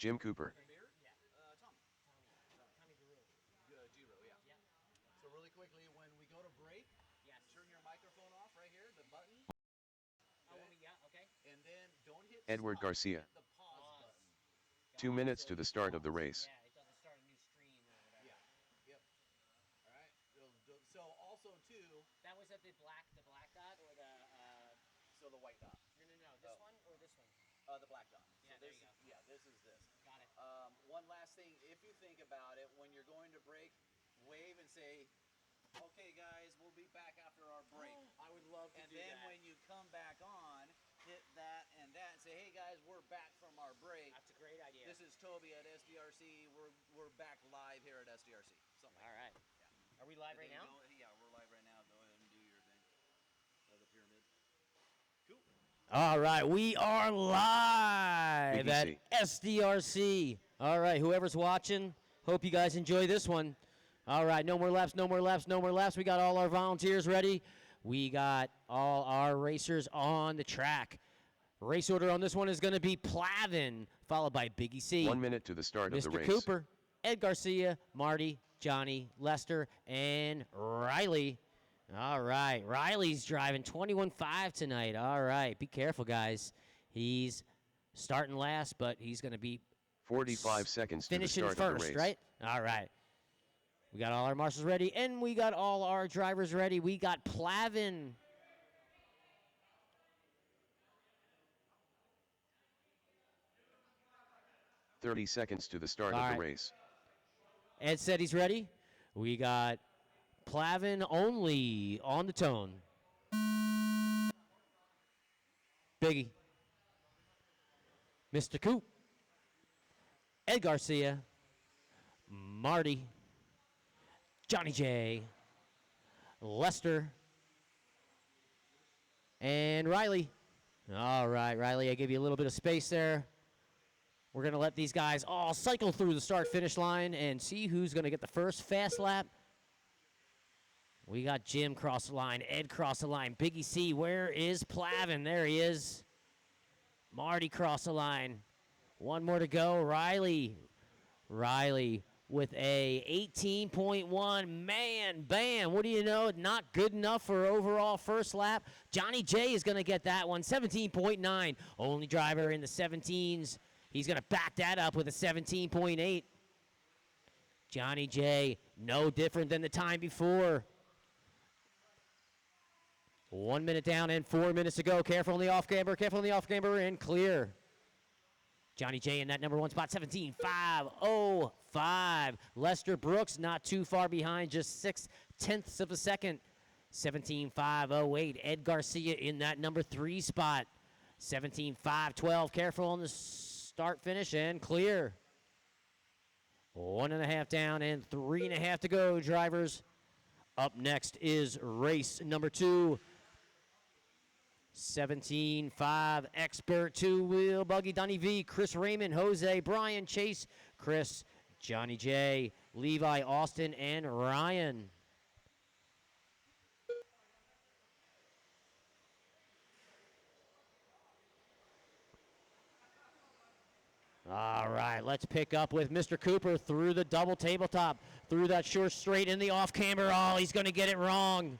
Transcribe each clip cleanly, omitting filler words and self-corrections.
Jim Cooper. So really quickly, when we go to break, turn your microphone off right here, the button. Okay. And then don't hit Edward stop, Garcia. hit the pause button. 2 minutes to the start of the race. Yeah, it doesn't start a new stream or whatever. Yeah. Yep. All right. So also too. That was at the black dot or the. So the white dot. No. This one or this one? The black dot. Yeah, so there you go. Yeah, this is this. Got it. One last thing, if you think about it, when you're going to break, wave and say, "Okay, guys, we'll be back after our break." I would love to do that. And then when you come back on, hit that and that and say, "Hey guys, we're back from our break." That's a great idea. This is Toby at SDRC. We're back live here at SDRC. Something like All right. Yeah. Are we live right now? Yeah, we're live right now. Go ahead and do your thing. The pyramid. Cool. All right, we are live BBC. at SDRC. All right, whoever's watching, hope you guys enjoy this one. All right, no more laps, no more laps, no more laps. We got all our volunteers ready. We got all our racers on the track. Race order on this one is going to be Plavin, followed by Biggie C. 1 minute to the start of the Mr. race. Cooper, Ed Garcia, Marty, Johnny, Lester, and Riley. All right, Riley's driving 21.5 tonight. All right, be careful, guys. He's starting last, but he's going to be 45 seconds to the finishing start of the first, race. right? All right. We got all our marshals ready, and we got all our drivers ready. We got Plavin. "30 seconds to the start All of the right. race. Ed said he's ready. We got Plavin only on the tone. Biggie. Mr. Coop. Ed Garcia. Marty. Johnny J. Lester. And Riley. All right, Riley, I gave you a little bit of space there. We're going to let these guys all cycle through the start-finish line and see who's going to get the first fast lap. We got Jim cross the line, Ed cross the line, Biggie C. Where is Plavin? There he is. Marty cross the line. One more to go. Riley with a 18.1. Man, bam. What do you know? Not good enough for overall first lap. Johnny J is going to get that one. 17.9. Only driver in the 17s. He's going to back that up with a 17.8. Johnny J, no different than the time before. 1 minute down and 4 minutes to go. Careful on the off camber, and clear. Johnny J in that number one spot, 17.505. Lester Brooks not too far behind, just 0.6 of a second. 17.508. Ed Garcia in that number three spot, 17.512. Careful on the start, finish, and clear. 1.5 down and 3.5 to go, drivers. Up next is race number 2. 17.5 expert two-wheel buggy. Donnie V, Chris Raymond, Jose, Brian, Chase, Chris, Johnny J, Levi, Austin, and Ryan. All right, let's pick up with Mr. Cooper through the double tabletop, through that short straight in the off camber. Oh, he's going to get it wrong.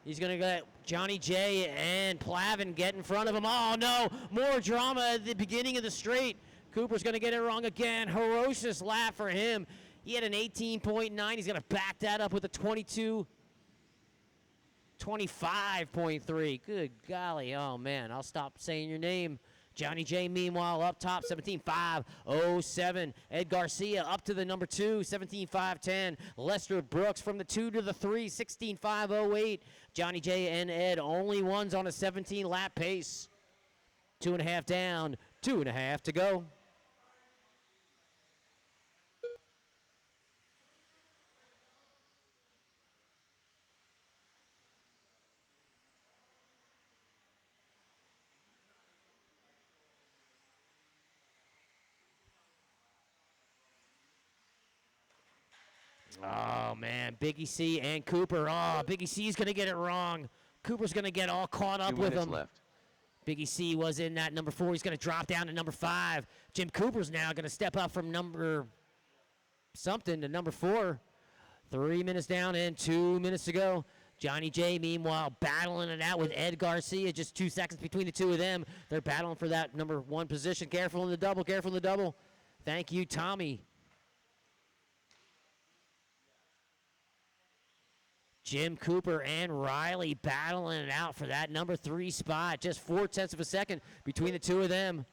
He's going to get Johnny J and Plavin get in front of him. Oh, no, more drama at the beginning of the straight. Cooper's going to get it wrong again. Ferocious lap for him. He had an 18.9. He's going to back that up with a 25.3. Good golly. Oh, man, I'll stop saying your name. Johnny J, meanwhile, up top, 17.507. Ed Garcia up to the number 2, 17.510. Lester Brooks from the 2 to the 3, 16.508. Johnny J and Ed, only ones on a 17-lap pace. 2.5 down, 2.5 to go. Oh, man, Biggie C and Cooper. Oh, Biggie C's going to get it wrong. Cooper's going to get all caught up 2 with minutes him. left. Biggie C was in that number 4. He's going to drop down to number 5. Jim Cooper's now going to step up from number something to number 4. 3 minutes down and 2 minutes to go. Johnny J, meanwhile, battling it out with Ed Garcia. Just 2 seconds between the two of them. They're battling for that number 1 position. Careful in the double. Careful in the double. Thank you, Tommy. Jim Cooper and Riley battling it out for that number 3 spot. Just 0.4 of a second between the two of them.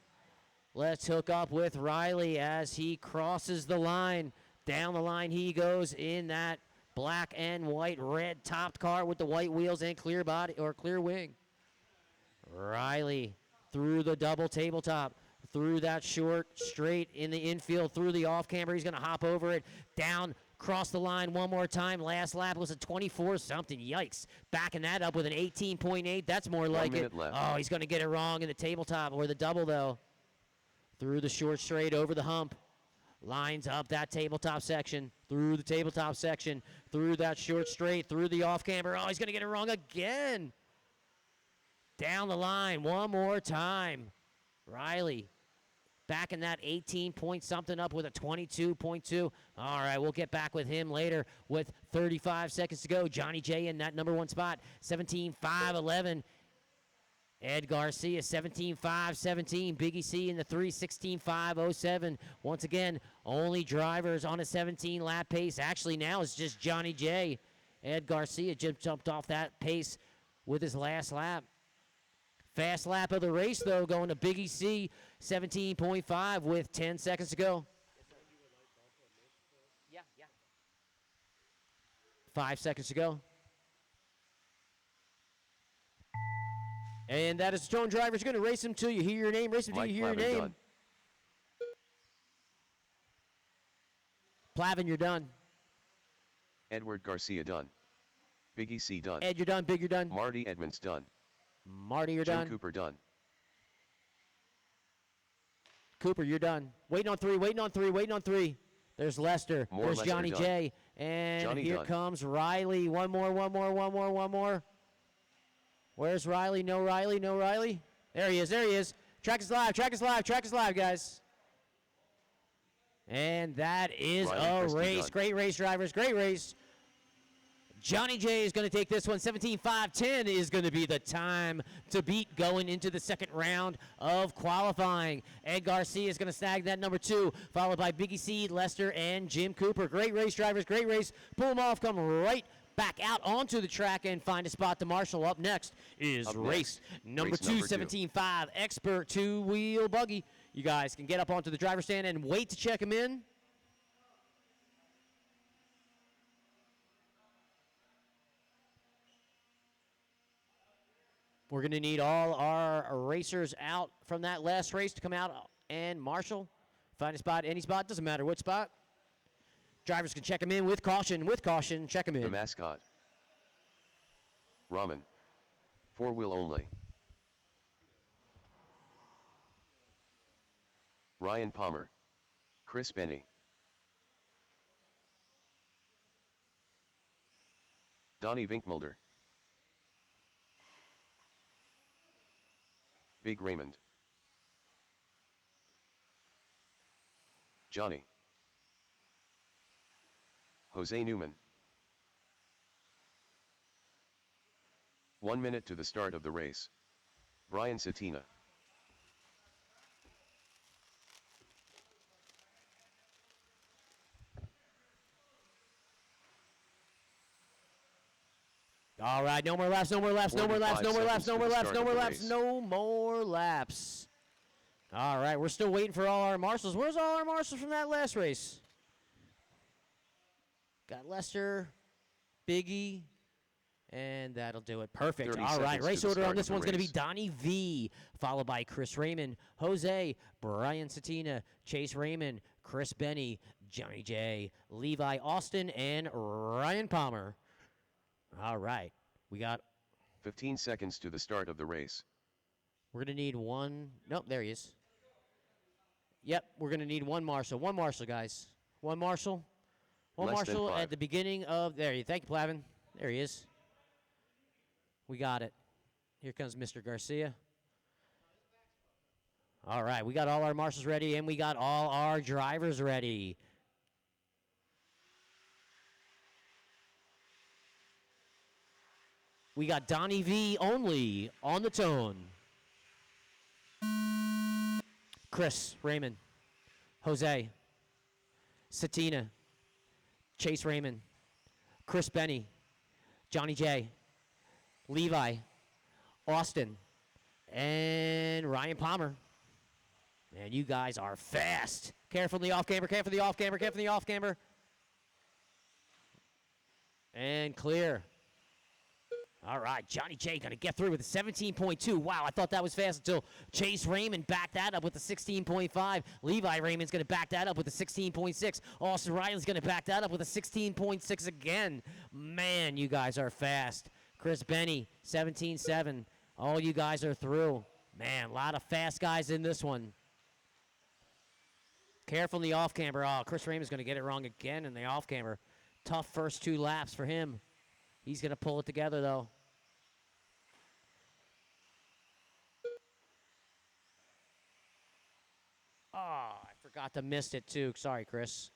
Let's hook up with Riley as he crosses the line. Down the line he goes in that black and white red topped car with the white wheels and clear body or clear wing. Riley through the double tabletop, through that short straight in the infield, through the off camber. He's going to hop over it, down, cross the line one more time. Last lap was a 24 something. Yikes. Backing that up with an 18.8. That's more like it. Left. Oh, he's going to get it wrong in the tabletop or the double though. Through the short straight over the hump. Lines up that tabletop section, through the tabletop section, through that short straight, through the off camber. Oh, he's going to get it wrong again. Down the line one more time. Riley backing that 18 point something up with a 22.2. All right, we'll get back with him later with 35 seconds to go. Johnny J in that number 1 spot, 17.511. Ed Garcia, 17.517. Biggie C in the 3, 16.507. Once again, only drivers on a 17-lap pace. Actually, now it's just Johnny J. Ed Garcia just jumped off that pace with his last lap. Fast lap of the race, though, going to Biggie C, 17.5 with 10 seconds to go. Yeah. 5 seconds to go. And that is the Stone Drivers. You're going to race him till you hear your name. Race him till you hear your name. Done. Plavin, you're done. Edward Garcia done. Biggie C done. Ed, you're done. Big, you're done. Marty Edmonds done. Marty, you're Jim done. Cooper done. Cooper, you're done. Waiting on 3, waiting on 3, waiting on 3. There's Lester. More There's Lester Johnny done. J. And Johnny here done. comes Riley. One more. Where's Riley? No Riley, no Riley. There he is. Track is live, guys. And that is Riley a Christie race. done. Great race, drivers. Great race. Johnny J is going to take this one. 17.510 is going to be the time to beat going into the second round of qualifying. Ed Garcia is going to snag that number 2, followed by Biggie C, Lester, and Jim Cooper. Great race, drivers. Great race. Pull them off. Come right back out onto the track and find a spot to marshal. Up next is Up race next, number race 2, number 2. 17.5 Expert 2-wheel buggy. You guys can get up onto the driver's stand and wait to check him in. We're going to need all our racers out from that last race to come out and marshal. Find a spot, any spot, doesn't matter what spot. Drivers can check them in with caution, check them in. The mascot. Ramen. 4-wheel only. Ryan Palmer. Chris Benny. Donnie Vinkmulder. Big Raymond. Johnny. Jose Newman. 1 minute to the start of the race. Brian Satina. All right, no more laps. 45 seconds to the start of the race. No more laps. All right, we're still waiting for all our marshals. Where's all our marshals from that last race? Got Lester, Biggie, and that'll do it. Perfect. 30 All right, seconds race to the order on start this of the one's going to be race. Donnie V, followed by Chris Raymond, Jose, Brian Satina, Chase Raymond, Chris Benny, Johnny J, Levi Austin, and Ryan Palmer. All right, we got 15 seconds to the start of the race. We're going to need one. Nope, there he is. Yep, we're going to need one marshal. One marshal, guys. One marshal. One Less than marshal 5. at the beginning of. There you. Thank you, Plavin. There he is. We got it. Here comes Mr. Garcia. All right, we got all our marshals ready, and we got all our drivers ready. We got Donnie V only on the tone. Chris Raymond, Jose, Satina, Chase Raymond, Chris Benny, Johnny J, Levi, Austin, and Ryan Palmer. Man, you guys are fast. Careful in the off camber, careful in the off camber, careful in the off camber. And clear. All right, Johnny J going to get through with a 17.2. Wow, I thought that was fast until Chase Raymond backed that up with a 16.5. Levi Raymond's going to back that up with a 16.6. Austin Riley's going to back that up with a 16.6 again. Man, you guys are fast. Chris Benny, 17.7. All you guys are through. Man, a lot of fast guys in this one. Careful in the off camber. Oh, Chris Raymond's going to get it wrong again in the off camber. Tough first 2 laps for him. He's going to pull it together, though. Oh, I forgot to miss it, too. Sorry, Chris.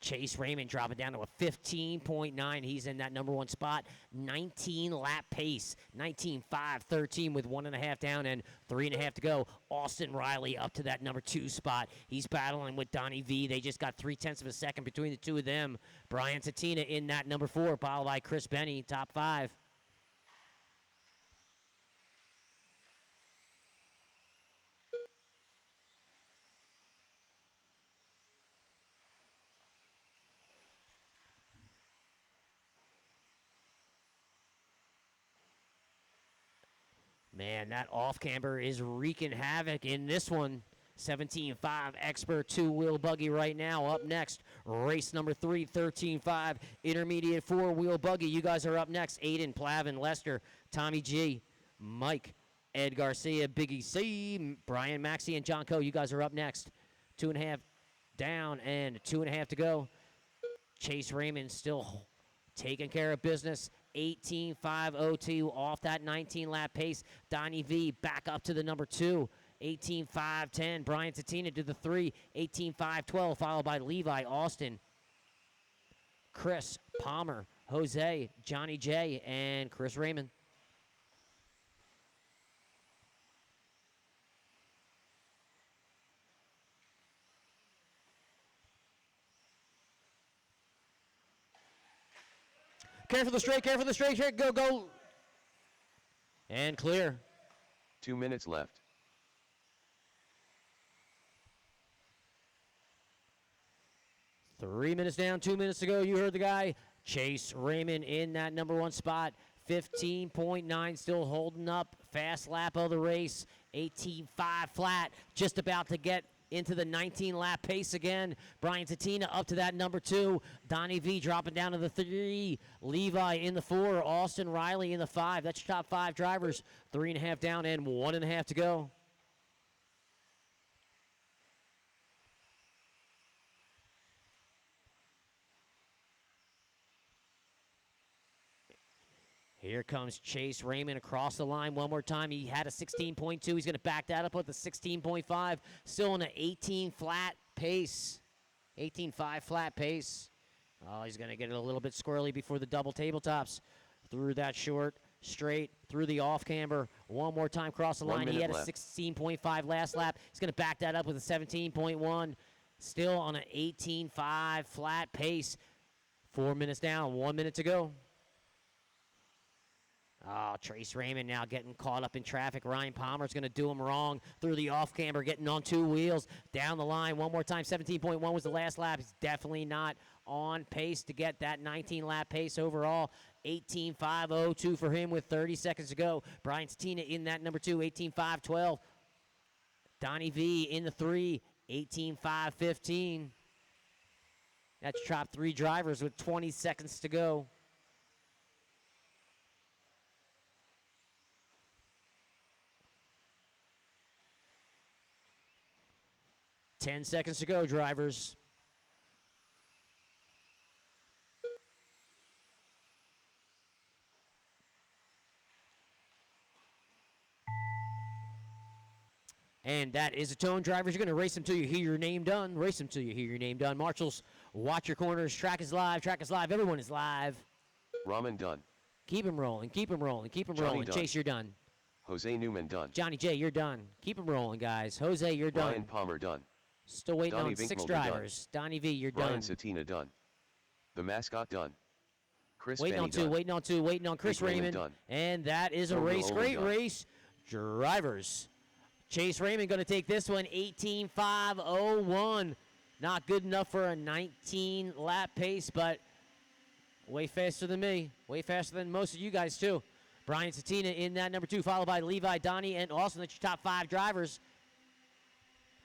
Chase Raymond dropping down to a 15.9. He's in that number 1 spot. 19 lap pace. 19.5.13 with 1.5 down and 3.5 to go. Austin Riley up to that number 2 spot. He's battling with Donnie V. They just got 0.3 of a second between the two of them. Brian Satina in that number 4, followed by Chris Benny, top 5. Man, that off camber is wreaking havoc in this one. 17.5 expert 2-wheel buggy right now. Up next, race number 3, 13.5 intermediate 4-wheel buggy. You guys are up next. Aiden, Plavin, Lester, Tommy G, Mike, Ed Garcia, Biggie C, Brian Maxey, and John Coe. You guys are up next. 2.5 down and 2.5 to go. Chase Raymond still taking care of business. 18.502 off that 19 lap pace. Donnie V back up to the number 2. 18.510. Brian Tatina to the 3. 18.512 followed by Levi, Austin, Chris, Palmer, Jose, Johnny J, and Chris Raymond. Careful the straight, careful the straight, go, go. And clear. 2 minutes left. Three minutes down, 2 minutes to go. You heard the guy. Chase Raymond in that number 1 spot. 15.9 still holding up. Fast lap of the race. 18.5 flat. Just about to get into the 19 lap pace again. Brian Tatina up to that number 2. Donnie V dropping down to the 3. Levi in the 4. Austin Riley in the 5. That's your top 5 drivers. 3.5 down and 1.5 to go. Here comes Chase Raymond across the line one more time. He had a 16.2. He's going to back that up with a 16.5. Still in an 18 flat pace. 18.5 flat pace. Oh, he's going to get it a little bit squirrely before the double tabletops. Through that short, straight, through the off camber. One more time across the line. He had a 16.5 last lap. He's going to back that up with a 17.1. Still on an 18.5 flat pace. 4 minutes down, 1 minute to go. Oh, Chase Raymond now getting caught up in traffic. Ryan Palmer's going to do him wrong through the off camber, getting on 2 wheels. Down the line, one more time. 17.1 was the last lap. He's definitely not on pace to get that 19-lap pace overall. 18.502 for him with 30 seconds to go. Brian Stina in that number 2, 18.512. Donnie V in the 3, 18.515. That's top 3 drivers with 20 seconds to go. 10 seconds to go, drivers. And that is a tone. Drivers, you're going to race them till you hear your name done. Race them till you hear your name done. Marshals, watch your corners. Track is live. Track is live. Everyone is live. Raman done. Keep him rolling. Keep him rolling. Keep him Johnny rolling. done. Chase, you're done. Jose Newman done. Johnny J, you're done. Keep him rolling, guys. Jose, you're done. Ryan Palmer done. Still waiting Donnie on 6 Vinkmelder done. drivers. Donnie V, you're Brian done. Satina done. The mascot done. Chris Waiting Fanny on 2, done. waiting on 2, waiting on Chris Big Raymond Raymond. done. And that is a Romeo race. Owen Great done. race. Drivers. Chase Raymond going to take this one, 18.501. Not good enough for a 19-lap pace, but way faster than me. Way faster than most of you guys, too. Brian Satina in that number 2, followed by Levi, Donnie, and Austin. That's your top 5 drivers.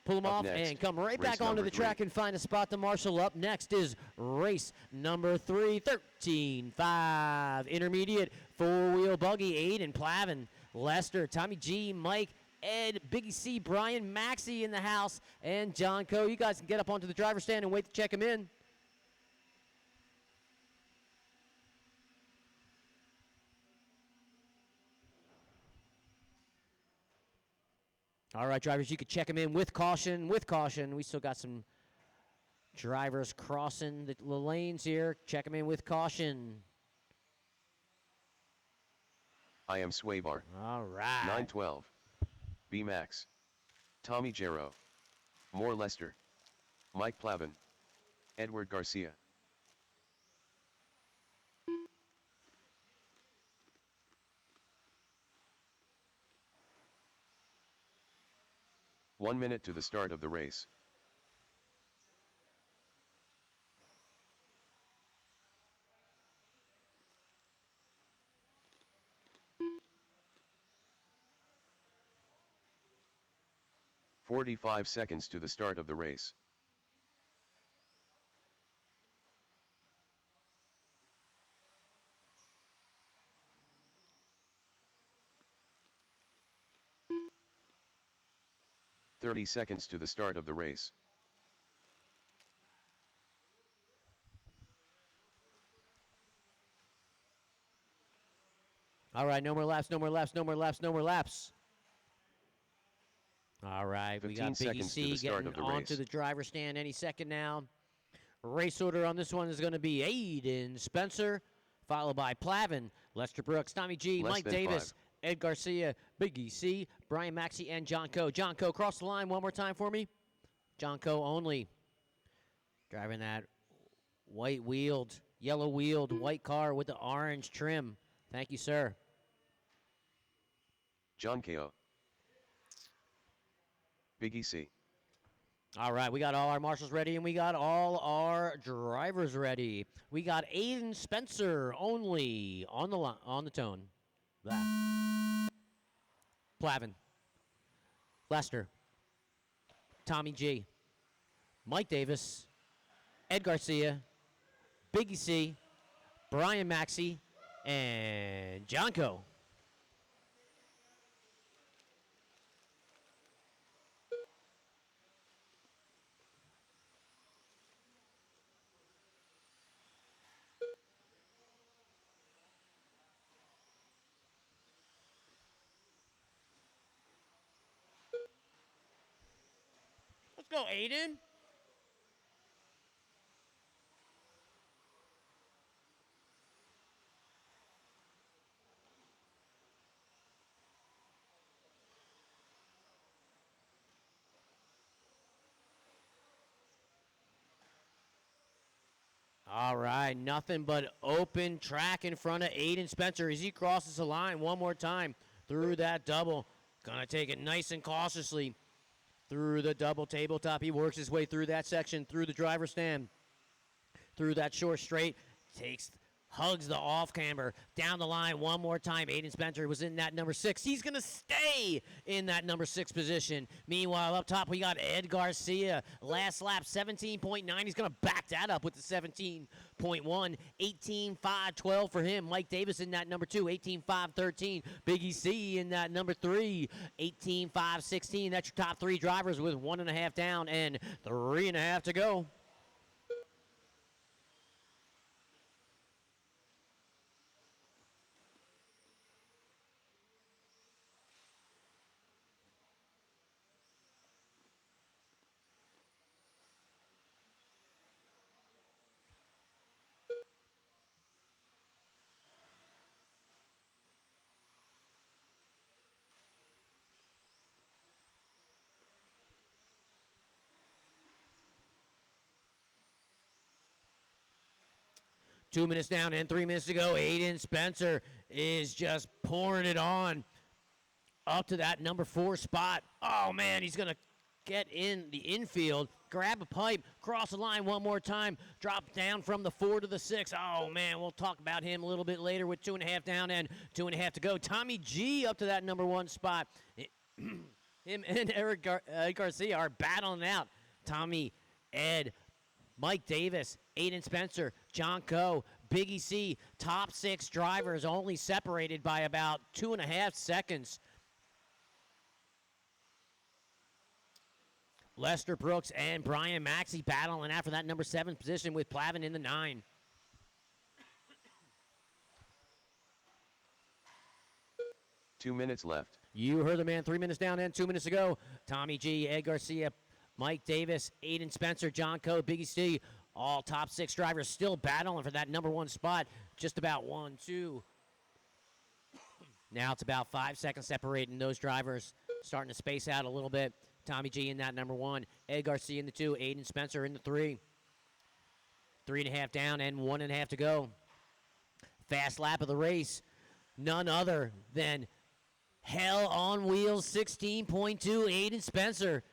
Pull them Up off next, and come right race back onto number the track 3. and find a spot to marshal. Up next is race number 3, 13.5. Intermediate, 4-wheel buggy, Aiden, Plavin, Lester, Tommy G, Mike, Ed, Biggie C, Brian, Maxie in the house, and John Coe. You guys can get up onto the driver's stand and wait to check him in. All right, drivers, you can check him in with caution. With caution. We still got some drivers crossing the lanes here. Check him in with caution. I am Swaybar. All right. 912. B Max. Tommy Jarrow. Moore Lester. Mike Plavin. Edward Garcia. One minute to the start of the race. "45 seconds to the start of the race. "30 seconds to the start of the race. All right, no more laps, no more laps, no more laps, no more laps. All right, we 15 got Biggie seconds to C the start getting of the onto race. the driver's stand any second now. Race order on this one is going to be Aiden Spencer, followed by Plavin, Lester Brooks, Tommy G, Less Mike than Davis, 5. Ed Garcia, Biggie C, Brian Maxey, and John Coe. John Coe, cross the line one more time for me. John Coe only. Driving that white wheeled, yellow wheeled white car with the orange trim. Thank you, sir. John Ko. Biggie C. All right, we got all our marshals ready, and we got all our drivers ready. We got Aiden Spencer only on the tone. That. Plavin. Lester. Tommy G. Mike Davis. Ed Garcia. Biggie C. Brian Maxey. And John Coe. Let's go, Aiden. All right, nothing but open track in front of Aiden Spencer as he crosses the line one more time through that double. Gonna take it nice and cautiously through the double tabletop. He works his way through that section, through the driver's stand, through that short straight, takes hugs the off camber down the line one more time. Aiden Spencer was in that number 6. He's going to stay in that number 6 position. Meanwhile, up top, we got Ed Garcia. Last lap, 17.9. He's going to back that up with the 17.1. 18.5.12 for him. Mike Davis in that number 2. 18.5.13. Biggie C in that number 3. 18.5.16. That's your top 3 drivers with 1.5 down and 3.5 to go. Two minutes down and 3 minutes to go. Aiden Spencer is just pouring it on up to that number 4 spot. Oh, man, he's going to get in the infield, grab a pipe, cross the line one more time, drop down from the 4 to the 6. Oh, man, we'll talk about him a little bit later with 2.5 down and 2.5 to go. Tommy G up to that number 1 spot. Him and Ed Garcia are battling out. Tommy, Ed, Mike Davis, Aiden Spencer, John Coe, Biggie C, top 6 drivers only separated by about 2.5 seconds. Lester Brooks and Brian Maxey battling after that number 7 position with Plavin in the 9. Two minutes left. You heard the man. 3 minutes down and 2 minutes to go. Tommy G, Ed Garcia, Mike Davis, Aiden Spencer, John Coe, Biggie C, all top 6 drivers still battling for that number 1 spot. Just about 1, 2. Now it's about 5 seconds separating those drivers, starting to space out a little bit. Tommy G in that number 1, Ed Garcia in the 2, Aiden Spencer in the 3. 3.5 down and 1.5 to go. Fast lap of the race. None other than Hell on Wheels 16.2, Aiden Spencer.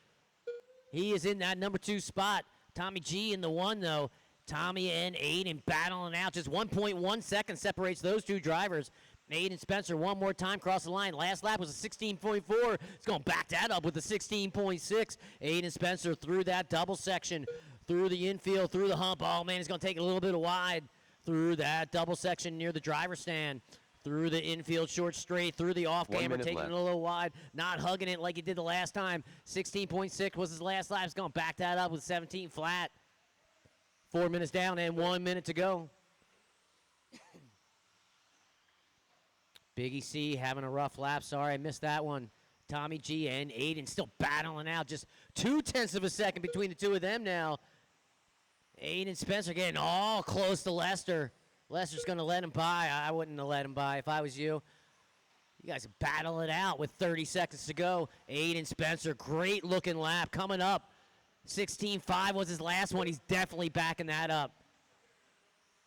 He is in that number 2 spot. Tommy G in the 1, though. Tommy and Aiden battling out. Just 1.1 seconds separates those 2 drivers. Aiden Spencer one more time across the line. Last lap was a 16.4. It's going to back that up with a 16.6. Aiden Spencer through that double section, through the infield, through the hump. Oh, man, he's going to take it a little bit wide through that double section near the driver's stand. Through the infield, short straight, through the off camber, taking it a little wide, not hugging it like he did the last time. 16.6 was his last lap. He's going to back that up with 17 flat. 4 minutes down and 1 minute to go. Biggie C having a rough lap. Sorry, I missed that one. Tommy G and Aiden still battling out. Just 0.2 of a second between the 2 of them now. Aiden Spencer getting all close to Lester. Lester's going to let him by. I wouldn't have let him by if I was you. You guys battle it out with 30 seconds to go. Aiden Spencer, great looking lap coming up. 16.5 was his last one. He's definitely backing that up.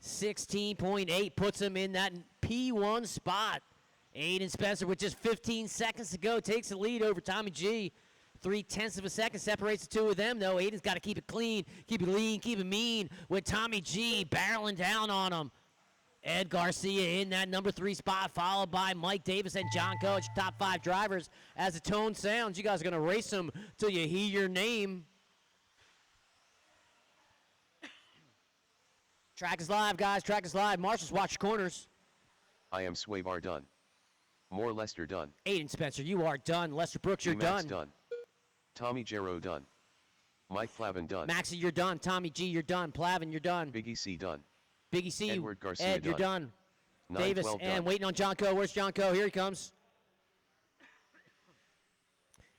16.8 puts him in that P1 spot. Aiden Spencer with just 15 seconds to go takes the lead over Tommy G. 0.3 of a second separates the 2 of them, though. Aiden's got to keep it clean, keep it lean, keep it mean with Tommy G barreling down on him. Ed Garcia in that number 3 spot, followed by Mike Davis and John Coe, top 5 drivers. As the tone sounds, you guys are going to race them till you hear your name. Track is live, guys. Track is live. Marshals, watch your corners. I am Swavar done. More Lester done. Aiden Spencer, you are done. Lester Brooks, you're Max done. Tommy Jarrow done. Mike Plavin done. Maxie, you're done. Tommy G, you're done. Plavin, you're done. Biggie C done. Biggie C, Edward Garcia Ed, you're done. 9, Davis, 12 and done. waiting on John Coe. Where's John Coe? Here he comes.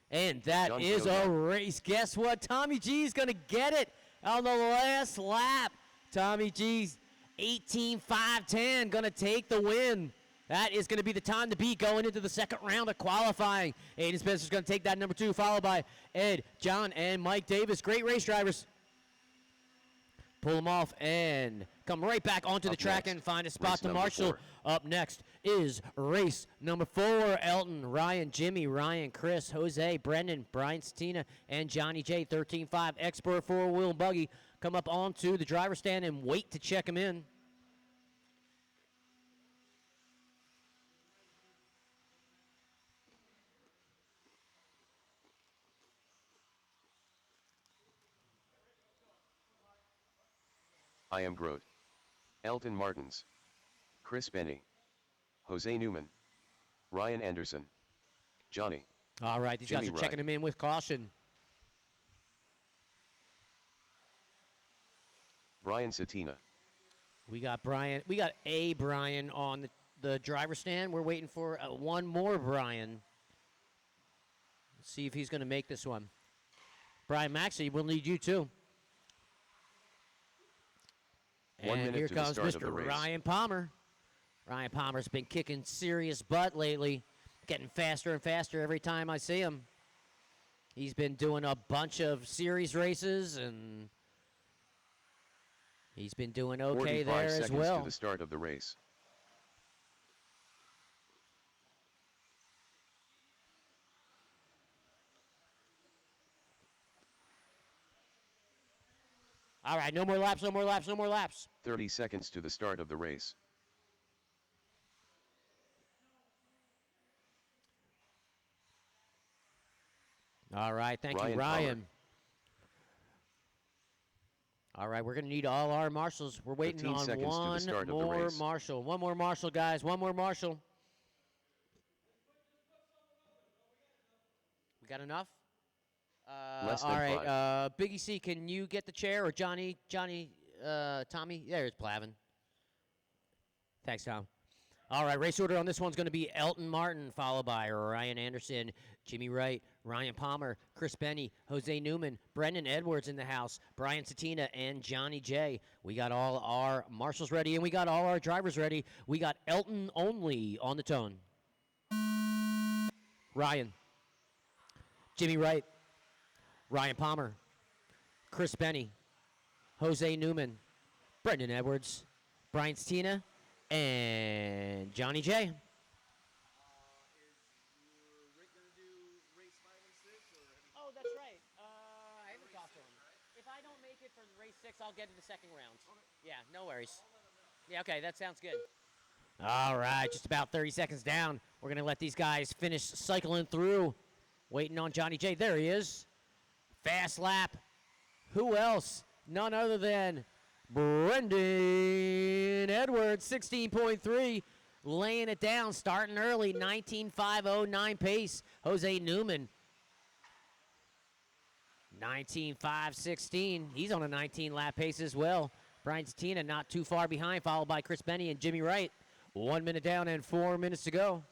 And that John is Coe a done. race. Guess what? Tommy G is going to get it on the last lap. Tommy G's 18.510 going to take the win. That is going to be the time to beat going into the second round of qualifying. Aiden Spencer's going to take that number 2, followed by Ed, John, and Mike Davis. Great race drivers. Pull them off and come right back onto the Up track next, and find a spot race to number marshal. 4. Up next is race number 4. Elton, Ryan, Jimmy, Ryan, Chris, Jose, Brendan, Brian Stina, and Johnny J. 13.5 Expert 4-wheel buggy come up onto the driver's stand and wait to check him in. am Grote. Elton Martins. Chris Benny. Jose Newman. Ryan Anderson. Johnny. All right, these guys Jimmy are checking Wright. him in with caution. Brian Satina. We got Brian. We got a Brian on the driver's stand. We're waiting for one more Brian. Let's see if he's going to make this one. Brian Maxey, we'll need you too. 1 And minute here to the comes start of the Mr. race. Ryan Palmer. Ryan Palmer's been kicking serious butt lately, getting faster and faster every time I see him. He's been doing a bunch of series races, and he's been doing okay 45 there seconds as well. to the start of the race. All right, no more laps, no more laps, no more laps. 30 seconds to the start of the race. All right, thank you, Ryan Ryan. All right, we're going to need all our marshals. We're waiting 15 on seconds to the one start of the more race. marshal. One more marshal, guys. One more marshal. We got enough? Less all than right, 5. Biggie C, can you get the chair? Or Tommy? There's Plavin. Thanks, Tom. All right, race order on this one's going to be Elton Martin, followed by Ryan Anderson, Jimmy Wright, Ryan Palmer, Chris Benny, Jose Newman, Brendan Edwards in the house, Brian Satina, and Johnny J. We got all our marshals ready, and we got all our drivers ready. We got Elton only on the tone. Ryan, Jimmy Wright, Ryan Palmer, Chris Benny, Jose Newman, Brendan Edwards, Brian Satina, and Johnny J. Is Rick going to do race 5 and 6? Or Oh, that's right. I haven't talked to him. If I don't make it for race 6, I'll get to the second round. Yeah, no worries. Yeah, okay, that sounds good. All right, just about 30 seconds down. We're going to let these guys finish cycling through. Waiting on Johnny J. There he is. Fast lap. Who else? None other than Brendan Edwards, 16.3. Laying it down, starting early, 19.509 pace. Jose Newman, 19.516. He's on a 19-lap pace as well. Brian Satina not too far behind, followed by Chris Benny and Jimmy Wright. 1 minute down and 4 minutes to go.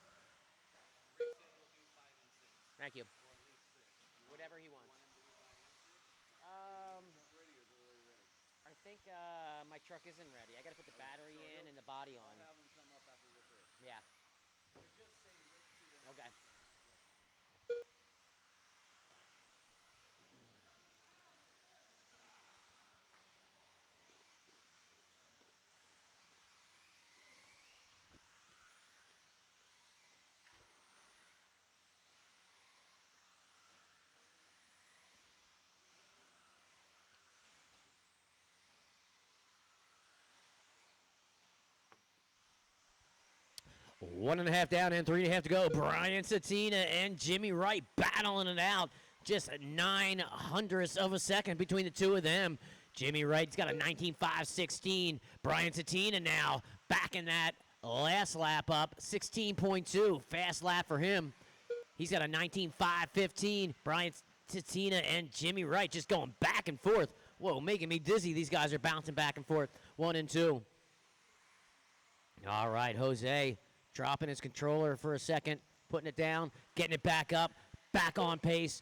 Thank you. Whatever he wants. I think my truck isn't ready. I got to put the battery in and the body on. Yeah. Okay. One and a half down and 3.5 to go. Brian Satina and Jimmy Wright battling it out. Just 0.09 of a second between the two of them. Jimmy Wright's got a 19.516. Brian Satina now back in that last lap up. 16.2. Fast lap for him. He's got a 19.515. Brian Satina and Jimmy Wright just going back and forth. Whoa, making me dizzy. These guys are bouncing back and forth. 1 and 2. All right, Jose dropping his controller for a second, putting it down, getting it back up, back on pace.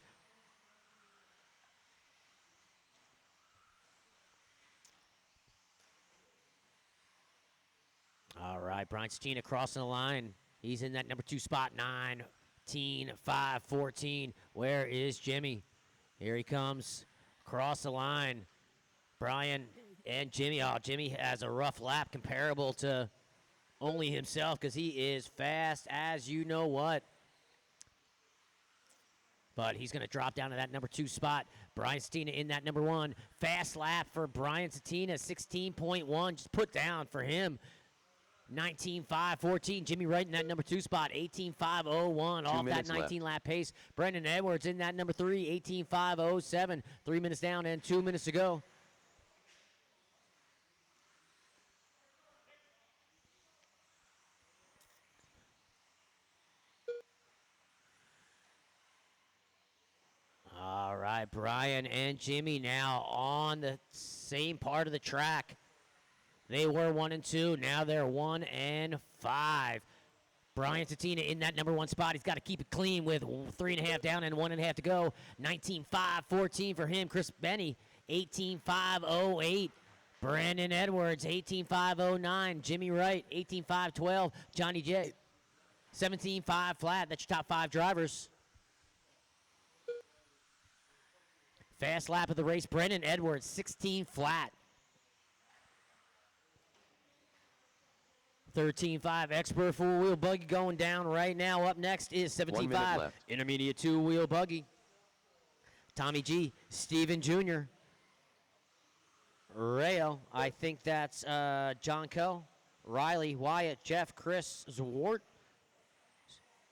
All right, Brian Satina crossing the line. He's in that number 2 spot, 19.514. Where is Jimmy? Here he comes, across the line. Brian and Jimmy. Oh, Jimmy has a rough lap comparable to only himself because he is fast as you know what. But he's going to drop down to that number 2 spot. Brian Satina in that number 1. Fast lap for Brian Satina, 16.1. Just put down for him. 19.514. Jimmy Wright in that number 2 spot, 18.501 off that 19-lap pace. Brendan Edwards in that number 3, 18.507. 3 minutes down and 2 minutes to go. right, Brian and Jimmy now on the same part of the track. They were 1 and 2. Now they're 1 and 5. Brian Tatina in that number 1 spot. He's got to keep it clean with 3.5 down and 1.5 to go. 19.5-14 for him. Chris Benny, 18.5-08. Brandon Edwards, 18.5-09. Jimmy Wright, 18.5-12. Johnny J, 17.5 flat. That's your top 5 drivers. Fast lap of the race. Brandon Edwards, 16 flat. 13.5 expert 4-wheel buggy going down right now. Up next is 17.5 intermediate 2-wheel buggy. Tommy G, Steven Jr., Rayo, I think that's John Coe, Riley, Wyatt, Jeff, Chris, Zwart,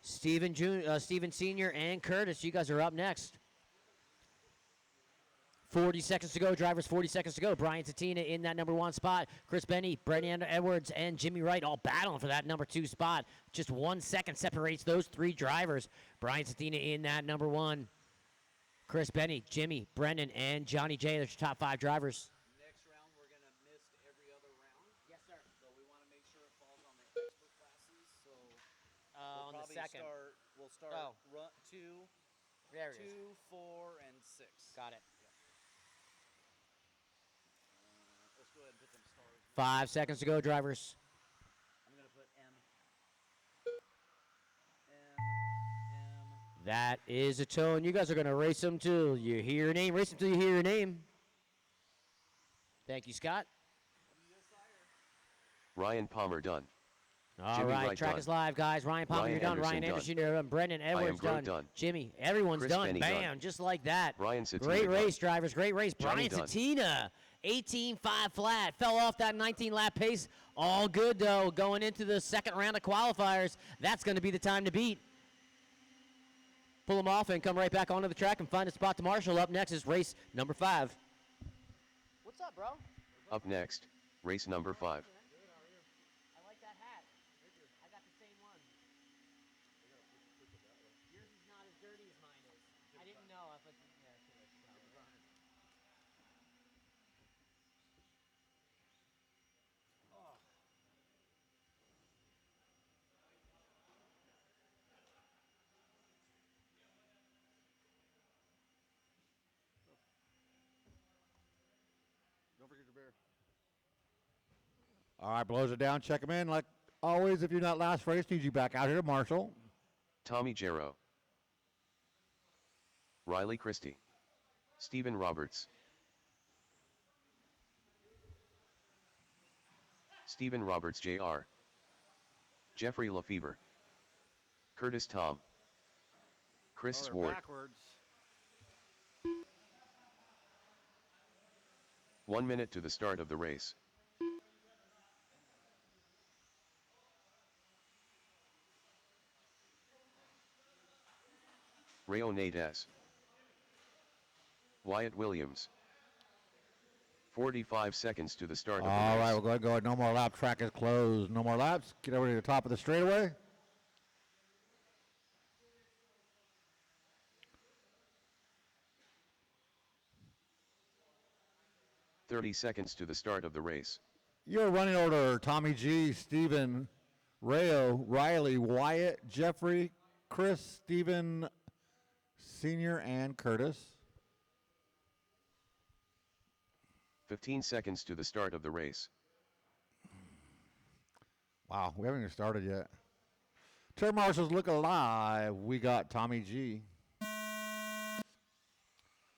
Steven Sr., and Curtis. You guys are up next. 40 seconds to go, drivers, 40 seconds to go. Brian Tatina in that number 1 spot. Chris Benny, Brandon Edwards, and Jimmy Wright all battling for that number 2 spot. Just 1 second separates those 3 drivers. Brian Tatina in that number 1. Chris Benny, Jimmy, Brendan, and Johnny J. There's your top 5 drivers. Next round, we're going to miss every other round. Yes, sir. So we want to make sure it falls on the expert classes. So we'll on the probably second. We'll start run 2, There it is. 2, 4, and 6. Got it. Let's go ahead and put them stars. 5 seconds to go, drivers. I'm going to put M. That is a tone. You guys are going to race them till you hear your name. Race them till you hear your name. Thank you, Scott. Ryan Palmer done. All Jimmy right, Wright track done. is live, guys. Ryan Palmer, Ryan you're done. Anderson Ryan done. Anderson, you're done. Brendan Edwards Grote done. done. Jimmy, everyone's Chris done. Benny Bam, done. just like that. Brian Satina Great done. race, drivers. Great race. Johnny Brian done. Satina, 18.5 flat. Fell off that 19-lap pace. All good, though, going into the second round of qualifiers. That's going to be the time to beat. Pull them off and come right back onto the track and find a spot to marshal. Up next is race number 5. What's up, bro? Up next, race number 5. I like that hat. I got the same one. Yours is not as dirty as mine is. I didn't know. I thought, yeah, Don't forget your beer. All right, blows it down. Check them in. Like always, if you're not last race, need you back out here to Marshall. Tommy Jarrow. Riley Christie. Stephen Roberts. Stephen Roberts Jr. Jeffrey Lefevre. Curtis Tom. Chris Oh, they're Swart. backwards. 1 minute to the start of the race. Rayo Nate S. Wyatt Williams. 45 seconds to the start of the All race. right, we're going to go. No more lap. Track is closed. No more laps. Get over to the top of the straightaway. "30 seconds to the start of the race. Your running order: Tommy G, Stephen, Rayo, Riley, Wyatt, Jeffrey, Chris, Stephen Sr., and Curtis. 15 seconds to the start of the race. Wow, we haven't even started yet. Turn marshals look alive. We got Tommy G,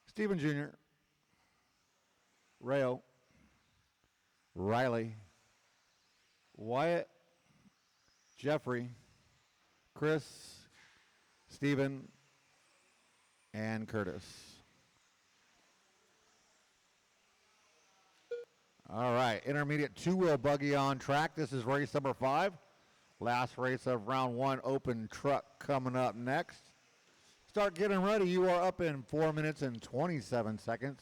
Stephen Jr., Rayo, Riley, Wyatt, Jeffrey, Chris, Stephen, and Curtis. All right, intermediate two-wheel buggy on track. This is race number 5. Last race of round 1, open truck coming up next. Start getting ready. You are up in 4 minutes and 27 seconds.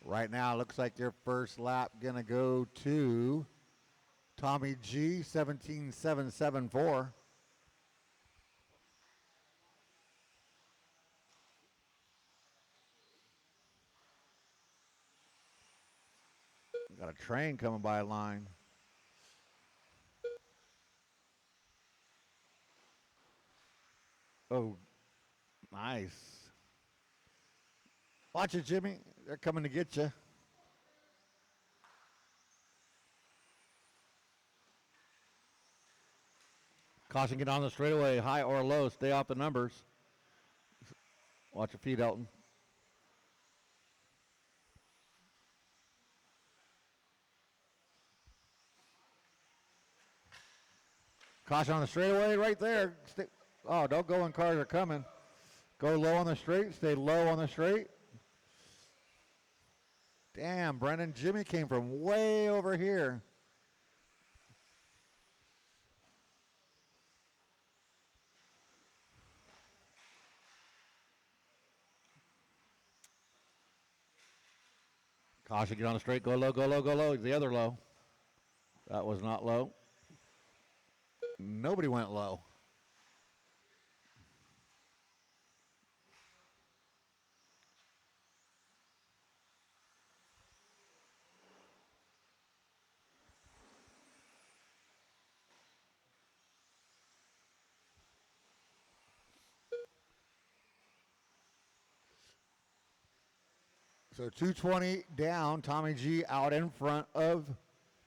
Right now, looks like your first lap gonna go to Tommy G, 17.774. Got a train coming by line. Oh, nice. Watch it, Jimmy. They're coming to get you. Caution, get on the straightaway, high or low. Stay off the numbers. Watch your feet, Elton. Caution on the straightaway right there. Oh, don't go when cars are coming. Go low on the straight. Stay low on the straight. Damn, Brendan. Jimmy came from way over here. Caution, get on the straight. Go low, go low, go low. The other low. That was not low. Nobody went low. So 220 down. Tommy G out in front of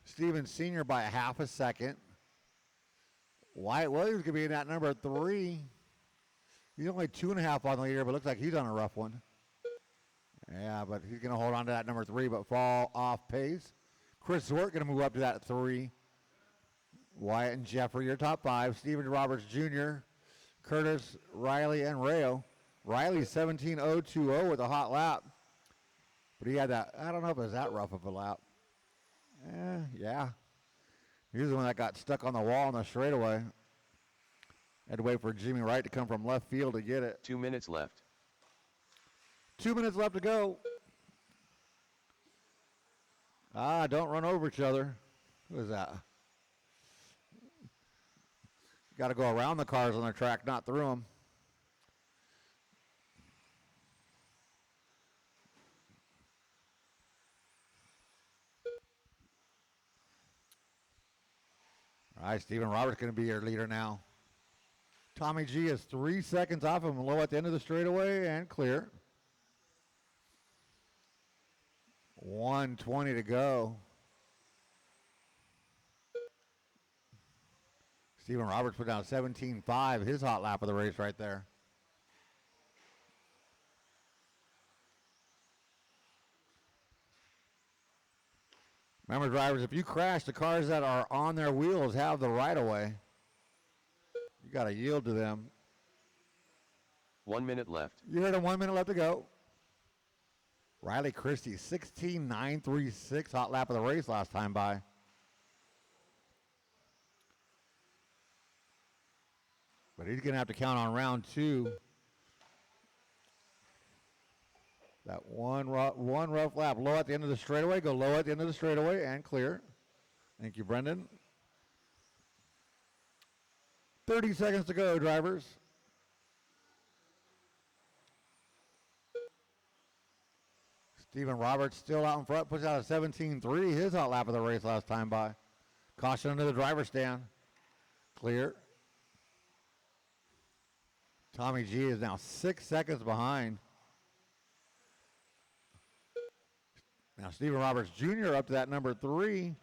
Steven Sr. by a half a second. Wyatt Williams could be in that number 3. He's only 2.5 on the leader, but looks like he's on a rough one. Yeah, but he's going to hold on to that number 3, but fall off pace. Chris Zwart going to move up to that 3. Wyatt and Jeffrey, your top 5. Steven Roberts Jr., Curtis, Riley, and Rayo. Riley 17.020 with a hot lap. But he had that, I don't know if it was that rough of a lap. Yeah. He was the one that got stuck on the wall on the straightaway. Had to wait for Jimmy Wright to come from left field to get it. 2 minutes left. 2 minutes left to go. Don't run over each other. Who is that? Got to go around the cars on the track, not through them. All right, Steven Roberts going to be your leader now. Tommy G is 3 seconds off him, low at the end of the straightaway and clear. 1:20 to go. Steven Roberts put down 17.5, his hot lap of the race right there. Remember, drivers, if you crash, the cars that are on their wheels have the right of way. You got to yield to them. 1 minute left. You heard him, 1 minute left to go. Riley Christie, 16.936, hot lap of the race last time by. But he's going to have to count on round 2. That one rough lap. Low at the end of the straightaway. Go low at the end of the straightaway and clear. Thank you, Brendan. 30 seconds to go, drivers. Steven Roberts still out in front. Puts out a 17.3. His hot lap of the race last time by. Caution into the driver's stand. Clear. Tommy G is now 6 seconds behind. Now Steven Roberts Jr. up to that number 3.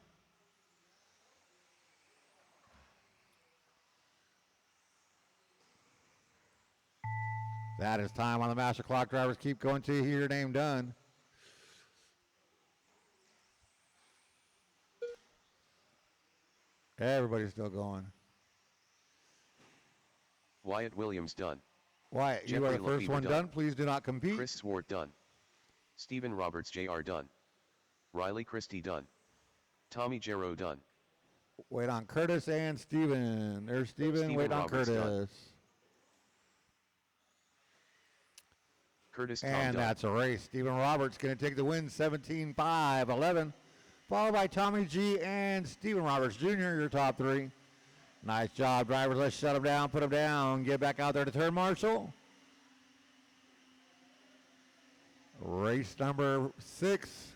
That is time on the master clock. Drivers, keep going till you hear your name done. Everybody's still going. Wyatt Williams done. Wyatt, you are the first one done. Please do not compete. Chris Swart done. Steven Roberts Jr. done. Riley Christie done. Tommy Jarrow done. Wait on Curtis and Steven. There's Steven. Wait on Curtis. Done. Curtis Tom and done. That's a race. Steven Roberts going to take the win, 17.511. Followed by Tommy G and Steven Roberts Jr., your top 3. Nice job, drivers. Let's shut them down, put them down. Get back out there to turn marshal. Race number 6.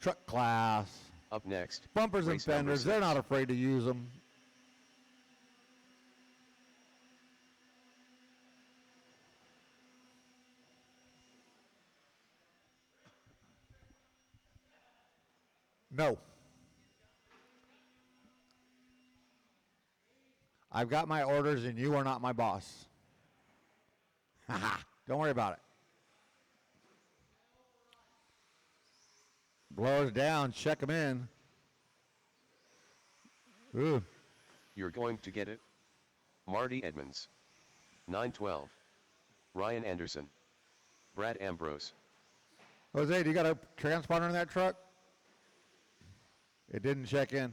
truck class. Up next, Bumpers and race number fenders, they're 6. not afraid to use them. No. I've got my orders and you are not my boss. Don't worry about it. Blowers down, check them in. Ooh. You're going to get it. Marty Edmonds. 912. Ryan Anderson. Brad Ambrose. Jose, do you got a transponder in that truck? It didn't check in.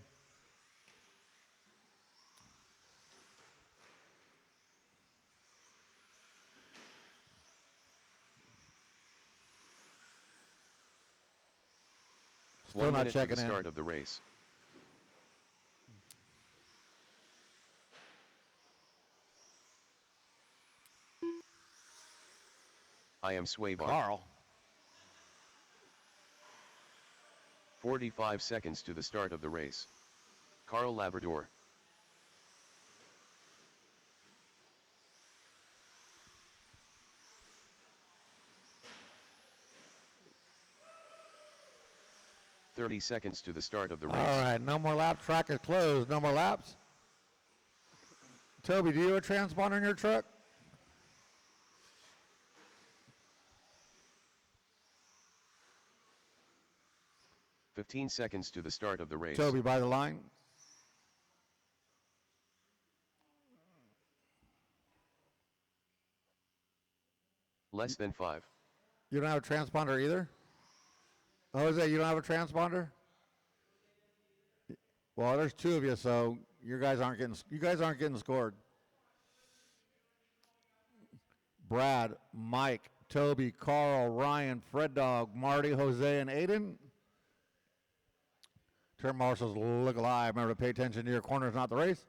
Still 1 not minute to checking the in. start of the race. I am Swaybar. Carl. 45 seconds to the start of the race. Carl Labrador. .30 seconds to the start of the race. All right, no more lap. Track is closed. No more laps. Toby, do you have a transponder in your truck? .15 seconds to the start of the race. Toby, by the line. Less than 5. You don't have a transponder either? Jose, you don't have a transponder? Well, there's 2 of you, so you guys aren't getting scored. Brad, Mike, Toby, Carl, Ryan, Fred Dog, Marty, Jose, and Aiden. Turn marshals look alive. Remember to pay attention to your corners, not the race.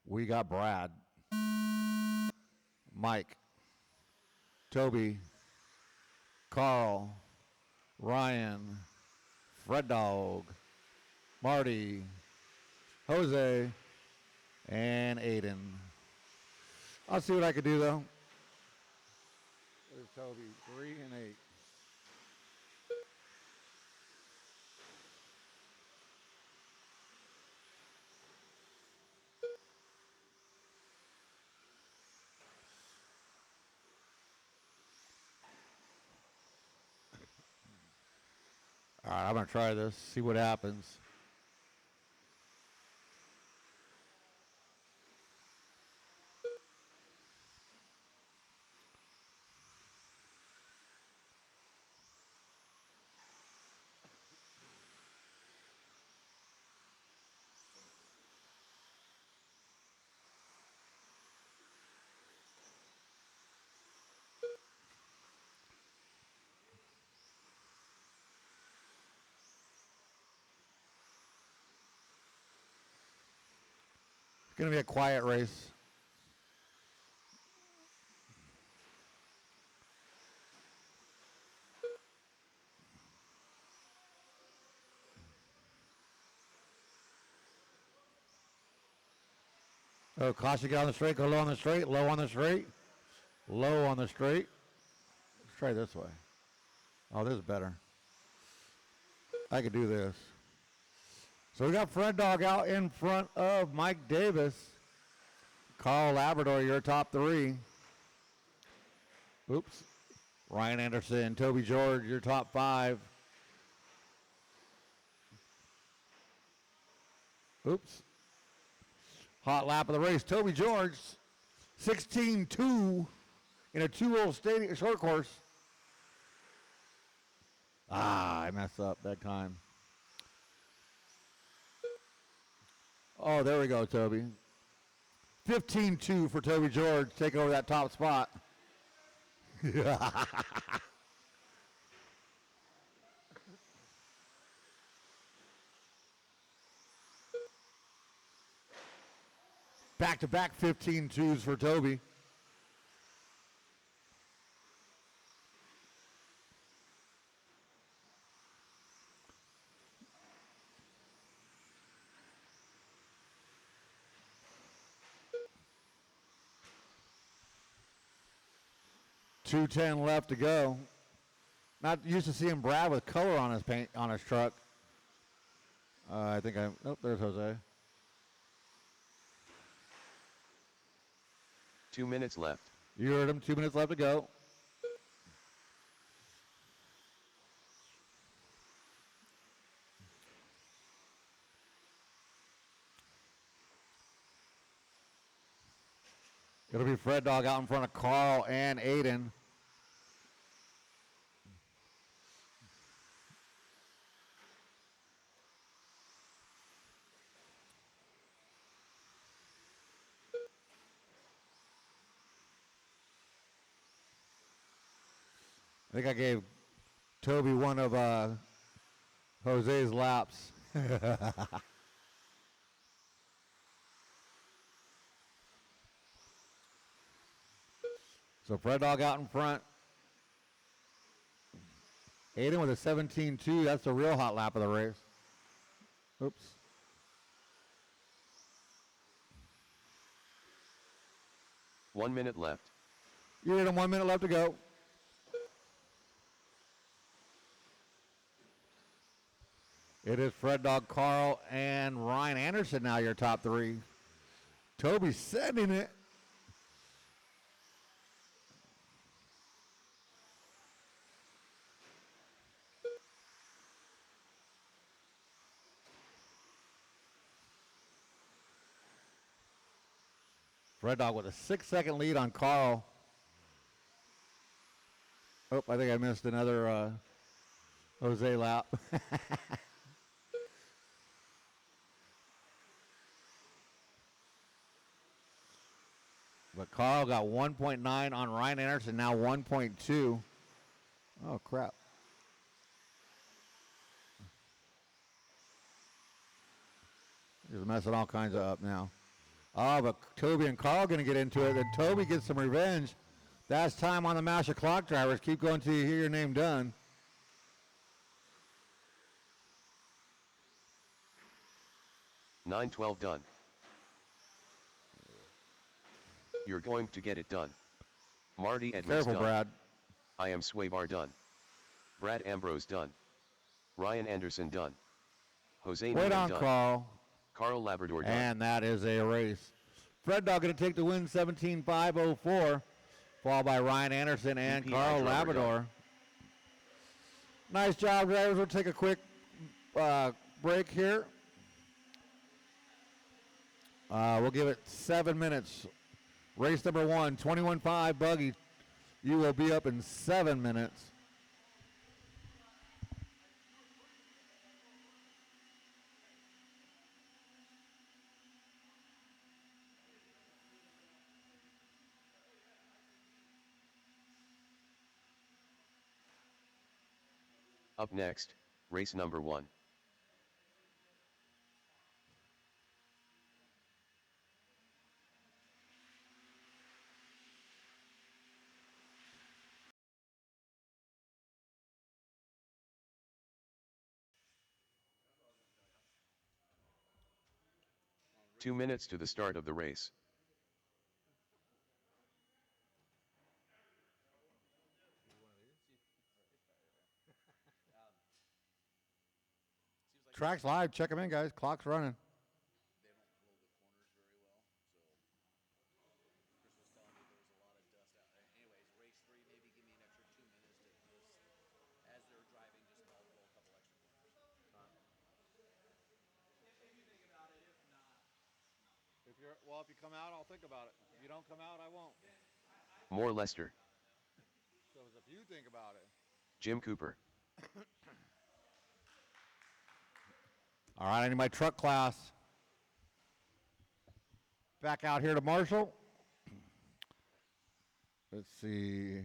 We got Brad, Mike, Toby, Carl, Ryan, Fred Dog, Marty, Jose, and Aiden. I'll see what I can do, though. There's Toby, 3 and 8. All right, I'm going to try this, see what happens. It's going to be a quiet race. Oh, caution, get on the straight, go low on the straight, low on the straight, low on the straight. Let's try this way. Oh, this is better. I could do this. So we got Fred Dog out in front of Mike Davis. Carl Labrador, your top 3. Oops. Ryan Anderson, Toby George, your top 5. Oops. Hot lap of the race. Toby George, 16-2 in a 2-hole stadium short course. I messed up that time. Oh, there we go, Toby. 15-2 for Toby George. Take over that top spot. Back-to-back 15-2s for Toby. 2:10 left to go. Not used to seeing Brad with color on his paint on his truck. I think I. Oh, there's Jose. 2 minutes left. You heard him. 2 minutes left to go. It'll be Fred Dog out in front of Carl and Aiden. I think I gave Toby one of Jose's laps. So Fred Dog out in front. Aiden with a 17.2. That's the real hot lap of the race. Oops. One minute left. You heard him. 1 minute left to go. It is Fred Dog, Carl, and Ryan Anderson now your top three. Toby's sending it. Fred Dog with a 6-second lead on Carl. Oh, I think I missed another Jose lap. But Carl got 1.9 on Ryan Anderson, now 1.2. Oh, crap. He's messing all kinds of up now. Oh, but Toby and Carl going to get into it. Then Toby gets some revenge. That's time on the master clock drivers. Keep going till you hear your name done. $9.12 done. You're going to get it done. Marty Edmonds Careful, done. Brad. I am Swaybar done. Brad Ambrose done. Ryan Anderson done. Jose Wait Newman on done. Carl. Labrador done. And that is a race. Fred Dog going to take the win, 17.504. Followed by Ryan Anderson and PPI Carl driver Labrador. done. Nice job, drivers. We'll take a quick break here. We'll give it 7 minutes. Race number 1, 21.5 buggy. You will be up in 7 minutes. Up next, race number 1. Two minutes to the start of the race. Track's live. Check them in, guys. Clock's running. They don't blow the corners very well, so Chris was telling me there was a lot of dust out there. Anyways, race 3, maybe give me an extra 2 minutes to just, as they're driving, just I'll blow a couple extra corners. If you think about it, if not. If you come out, I'll think about it. If you don't come out, I won't. More Lester. So if you think about it. Jim Cooper. All right, I need my truck class. Back out here to Marshall. Let's see.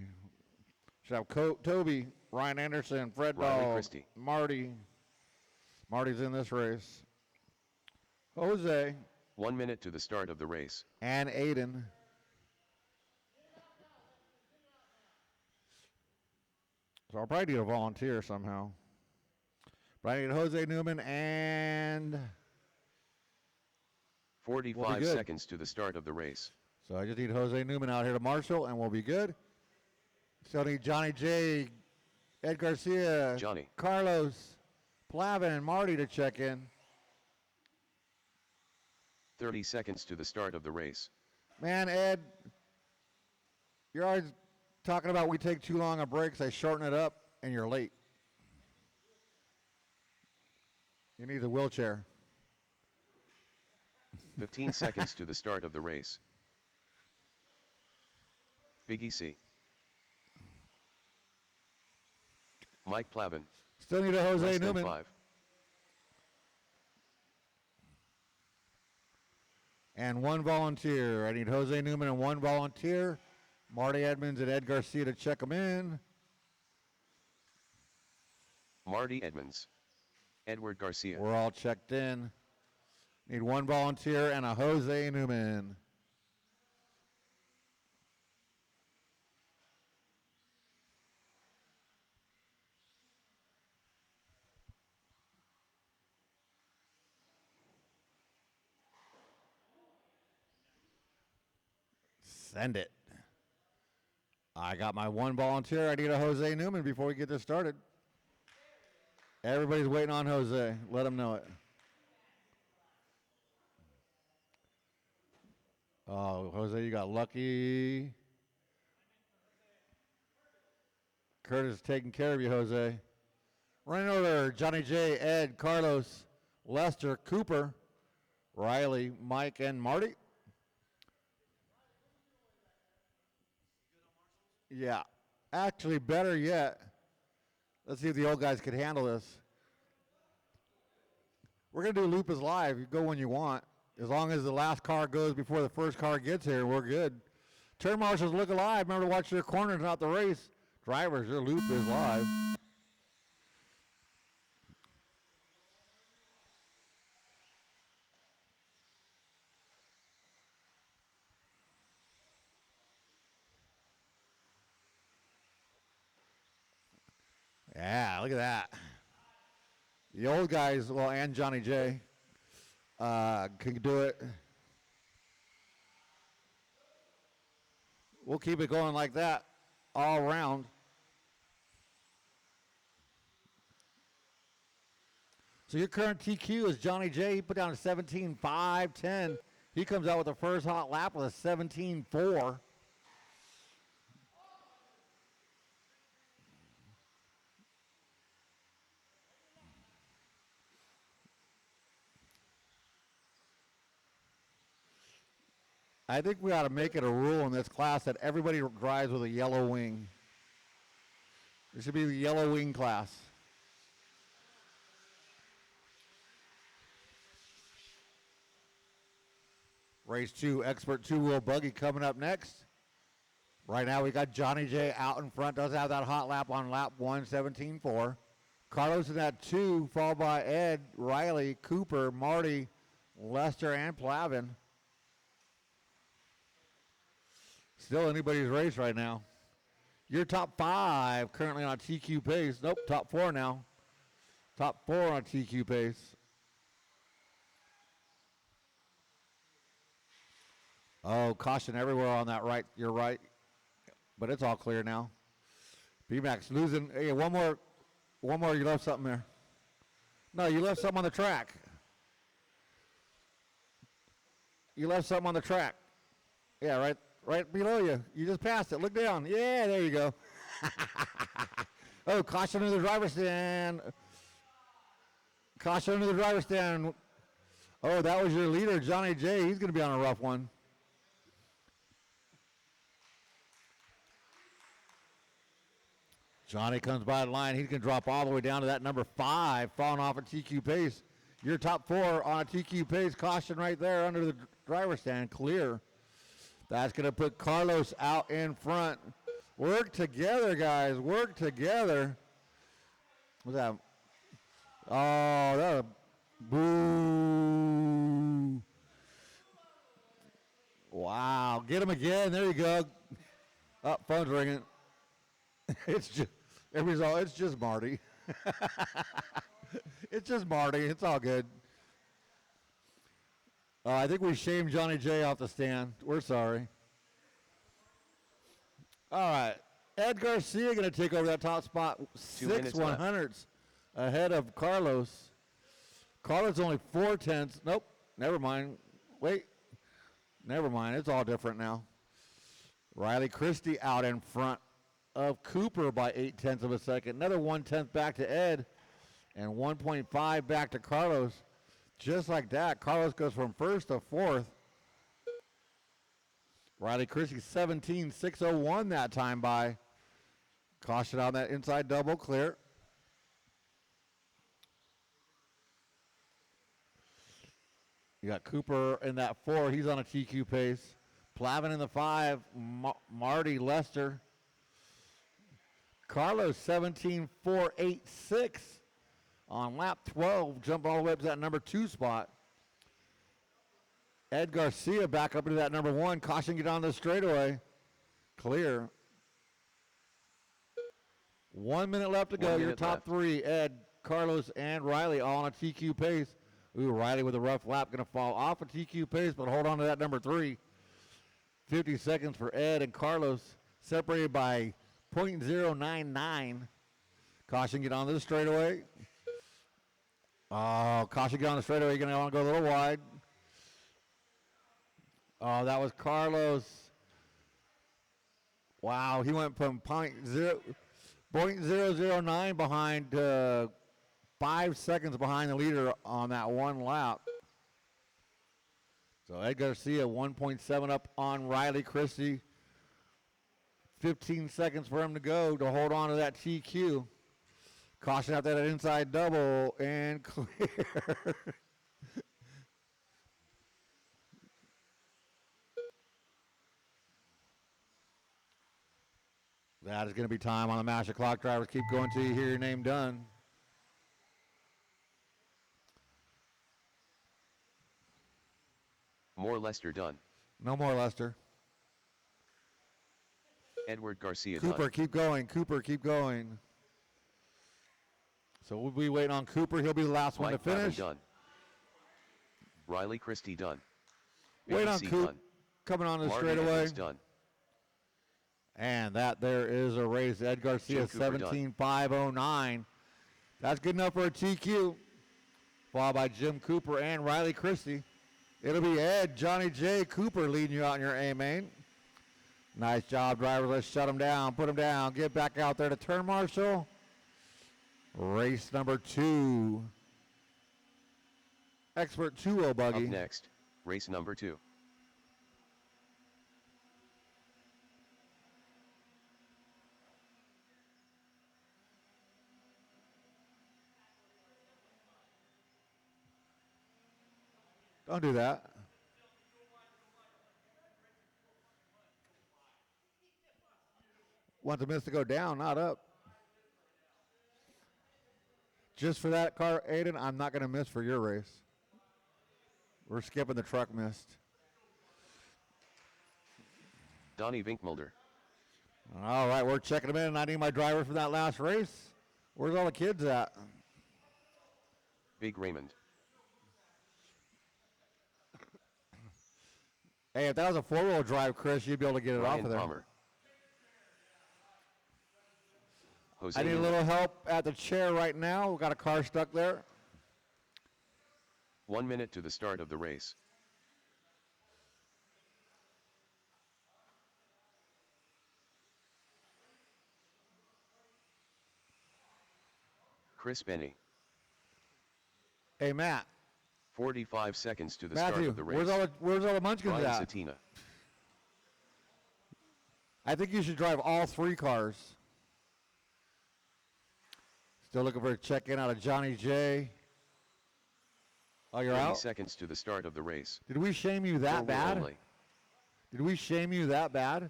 Should have Toby, Ryan Anderson, Fred Riley Dahl, Christie. Marty. Marty's in this race. Jose 1 minute to the start of the race. and Aiden. So I'll probably need a volunteer somehow. But I need Jose Newman and 45 good. seconds to the start of the race. so I just need Jose Newman out here to Marshall and we'll be good. Still need Johnny J, Ed Garcia, Johnny. Carlos, Plavin, and Marty to check in. 30 seconds to the start of the race. Man, Ed, you're always talking about we take too long on breaks. I shorten it up, and you're late. You need a wheelchair. 15 seconds to the start of the race. Big EC. Mike Plavin. Still need a Jose Less than Newman. 5. And one volunteer. I need Jose Newman and one volunteer. Marty Edmonds and Ed Garcia to check them in. Marty Edmonds. Edward Garcia. We're all checked in. Need one volunteer and a Jose Newman. Send it. I got my one volunteer. I need a Jose Newman before we get this started. Everybody's waiting on Jose. Let them know it. Oh, Jose, you got lucky. Curtis is taking care of you, Jose. Running over Johnny J, Ed, Carlos, Lester, Cooper, Riley, Mike, and Marty. Yeah. Actually, better yet, let's see if the old guys could handle this. We're going to do Loop is live. You go when you want. As long as the last car goes before the first car gets here, we're good. Turn marshals look alive. Remember to watch your corners, not the race. Drivers, your Loop is live. Yeah, look at that. The old guys, well, and Johnny J, can do it. We'll keep it going like that all around. So your current TQ is Johnny J. He put down a 17.510. He comes out with the first hot lap with a 17.4. I think we ought to make it a rule in this class that everybody drives with a yellow wing. There should be the yellow wing class. Race 2, expert two-wheel buggy coming up next. Right now we got Johnny J out in front. Does have that hot lap on lap 1, 17.4. Carlos in that 2, followed by Ed, Riley, Cooper, Marty, Lester, and Plavin. Still anybody's race right now. Your top 5 currently on a TQ pace. Nope, top 4 now. Top 4 on a TQ pace. Oh, caution everywhere on that right. You're right. But it's all clear now. B-Max losing. Hey, one more. You left something there. No, you left something on the track. You left something on the track. Yeah, right below you. You just passed it. Look down. Yeah, there you go. Oh, caution in the driver's stand. Caution in the driver's stand. Oh, that was your leader, Johnny J. He's going to be on a rough one. Johnny comes by the line. He can drop all the way down to that number 5, falling off a TQ pace. Your top 4 on a TQ pace. Caution right there under the driver's stand. Clear. That's going to put Carlos out in front. Work together, guys. Work together. What's that? Oh, that boo. Wow. Get him again. There you go. Oh, phone's ringing. It's just, it's just Marty. It's just Marty. It's all good. I think we shamed Johnny J off the stand. We're sorry. All right. Ed Garcia going to take over that top spot. 2 6 minutes left. 100ths ahead of Carlos. Carlos only 4/10. Nope, never mind. Wait, never mind. It's all different now. Riley Christie out in front of Cooper by 0.8 of a second. Another 1/10 back to Ed and 1.5 back to Carlos. Just like that, Carlos goes from first to fourth. Riley Christie 17.601 that time by. Caution on that inside double, clear. You got Cooper in that 4. He's on a TQ pace. Plavin in the 5. Marty Lester. Carlos 17.486 on lap 12. Jump all the way up to that number 2 spot. Ed Garcia back up into that number 1. Caution, get on the straightaway. Clear. 1 minute left to go. Your top left. 3, Ed, Carlos, and Riley, all on a TQ pace. Ooh, Riley with a rough lap, going to fall off a TQ pace, but hold on to that number 3. 50 seconds for Ed and Carlos, separated by 0.099. Caution, get on to the straightaway. Oh, caution, get on the straightaway. You're going to want to go a little wide. Oh, that was Carlos. Wow, he went from 0.009 behind 5 seconds behind the leader on that one lap. So Ed Garcia 1.7 up on Riley Christie. 15 seconds for him to go to hold on to that TQ. Caution out that inside double and clear. That is going to be time on the master clock. Drivers, keep going till you hear your name done. More Lester done. No more Lester. Edward Garcia Cooper, done. keep going. Cooper, keep going. So we'll be waiting on Cooper. He'll be the last one to Mike Plavin finish. done. Riley Christie done. Wait on BBC Coop. done. Coming on the Marty straightaway. Evans done. And that there is a race. Ed Garcia, Jim Cooper done. 17.509. That's good enough for a TQ. Followed by Jim Cooper and Riley Christie. It'll be Ed, Johnny J. Cooper leading you out in your A main. Nice job, drivers. Let's shut them down, put them down, get back out there to turn marshal. Race number 2. Expert 2-0 buggy. Up next, race number 2. Don't do that. Want the miss to go down, not up. Just for that car, Aiden, I'm not going to miss for your race. We're skipping the truck mist. Donnie Vinkmulder. All right, we're checking them in. I need my driver for that last race. Where's all the kids at? Big Raymond. Hey, if that was a 4-wheel drive, Chris, you'd be able to get it Ryan off of there. Palmer. Jose I need a Newman. little help at the chair right now. We've got a car stuck there. 1 minute to the start of the race. Chris Benny. Hey, Matt. 45 seconds to the start Matthew, of the race. where's all the munchkins Ryan at? Satina. I think you should drive all 3 cars. Still looking for a check-in out of Johnny J. Oh, you're 30 out? seconds to the start of the race. Did we shame you that Four-wheel bad? only. Did we shame you that bad?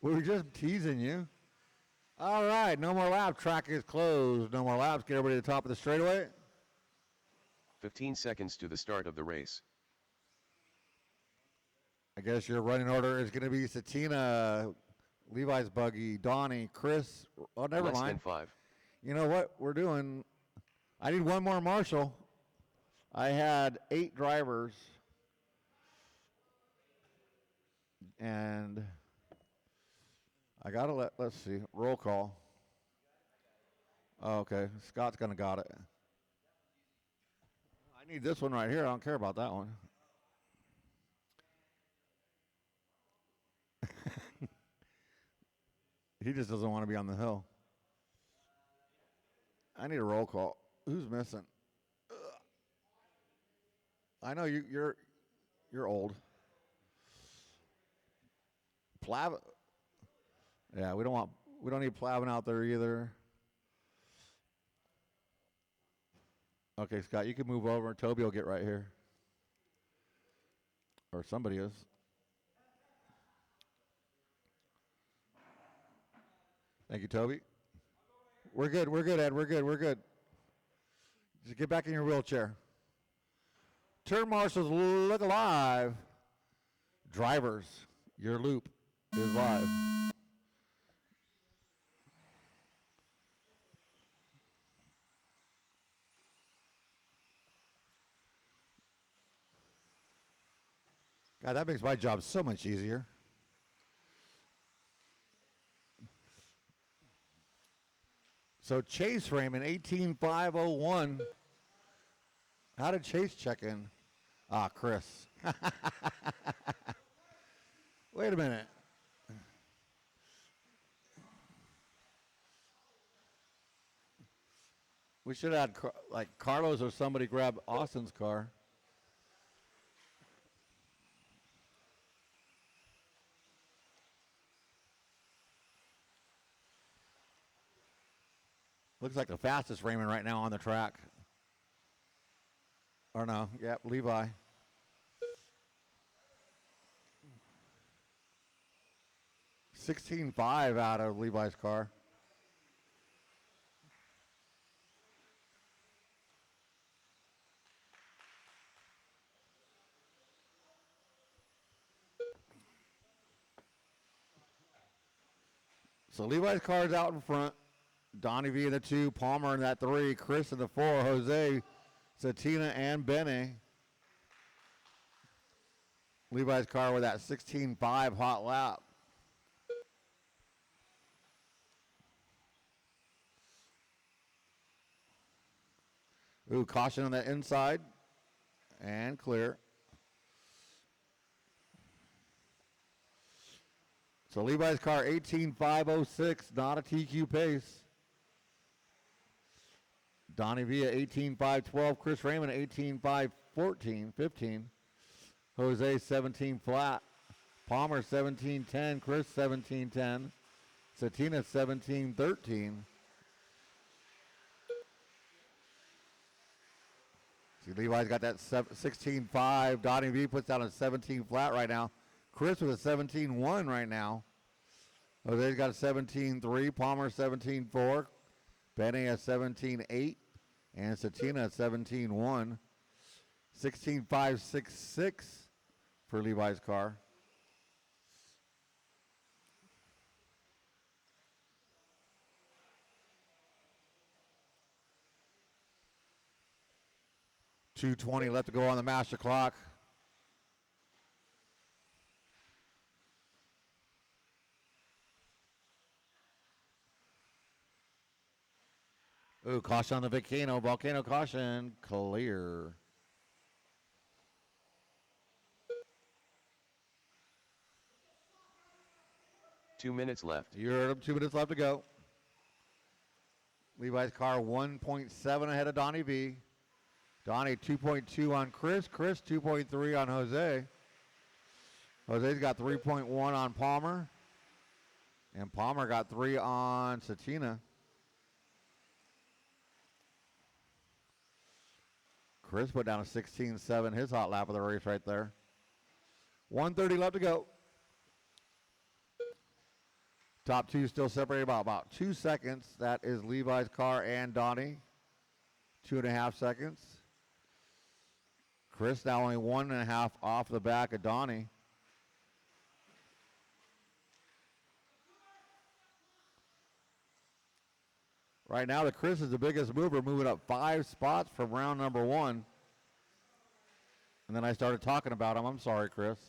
We were just teasing you. All right, no more laps. Track is closed. No more laps. Get everybody to the top of the straightaway. 15 seconds to the start of the race. I guess your running order is going to be Satina, Levi's buggy, Donnie, Chris. Oh, never Less mind. than 5. You know what we're doing? I need one more marshal. I had 8 drivers. And I got to let's see, roll call. Oh, okay, Scott's going to got it. I need this one right here. I don't care about that one. He just doesn't want to be on the hill. I need a roll call. Who's missing? Ugh. I know you're old. Plav. Yeah, we don't need Plavin out there either. Okay, Scott, you can move over. Toby will get right here. Or somebody is. Thank you, Toby. We're good, Ed. We're good. Just get back in your wheelchair. Turn marshals, look alive. Drivers, your loop is live. God, that makes my job so much easier. So Chase Raymond, 18501. How did Chase check in? Ah, Chris. Wait a minute. We should have had like Carlos or somebody grab Austin's car. Looks like the fastest Raymond right now on the track. Or no, yep, Levi. $16.5 out of Levi's car. So Levi's car is out in front. Donnie V in the 2, Palmer in that 3, Chris in the 4, Jose, Satina, and Benny. Levi's car with that 16.5 hot lap. Ooh, caution on the inside. And clear. So Levi's car 18.506, not a TQ pace. Donnie V at 18.512, Chris Raymond at 15. Jose 17 flat. Palmer 17.10, Chris 17.10. Satina 17.13. See, Levi's got that 16.5. Donnie V puts down a 17 flat right now. Chris with a 17.1 right now. Jose's got a 17.3. Palmer 17.4. Benny a 17.8. And Satina a 17.1. 16.566 for Levi's car. .220 left to go on the master clock. Ooh, caution on the volcano. Volcano caution. Clear. Two minutes left. You heard him. 2 minutes left to go. Levi's car 1.7 ahead of Donnie V. Donnie 2.2 on Chris. Chris 2.3 on Jose. Jose's got 3.1 on Palmer. And Palmer got 3 on Satina. Chris put down a 16.7, his hot lap of the race right there. 1:30 left to go. Top two still separated by about 2 seconds. That is Levi's car and Donnie. 2.5 seconds. Chris now only 1.5 off the back of Donnie. Right now, the Chris is the biggest mover, moving up 5 spots from round number 1. And then I started talking about him. I'm sorry, Chris.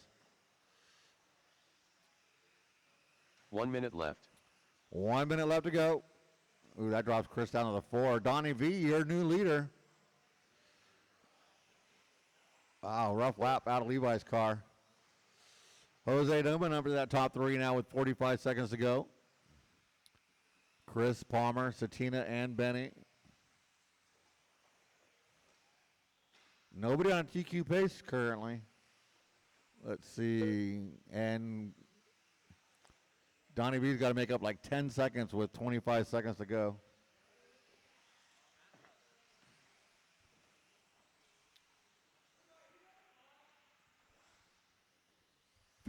1 minute left. 1 minute left to go. Ooh, that drops Chris down to the 4. Donnie V, your new leader. Wow, rough lap out of Levi's car. Jose Newman up to that top 3 now with 45 seconds to go. Chris, Palmer, Satina, and Benny. Nobody on TQ pace currently. Let's see. And Donnie V's got to make up like 10 seconds with 25 seconds to go.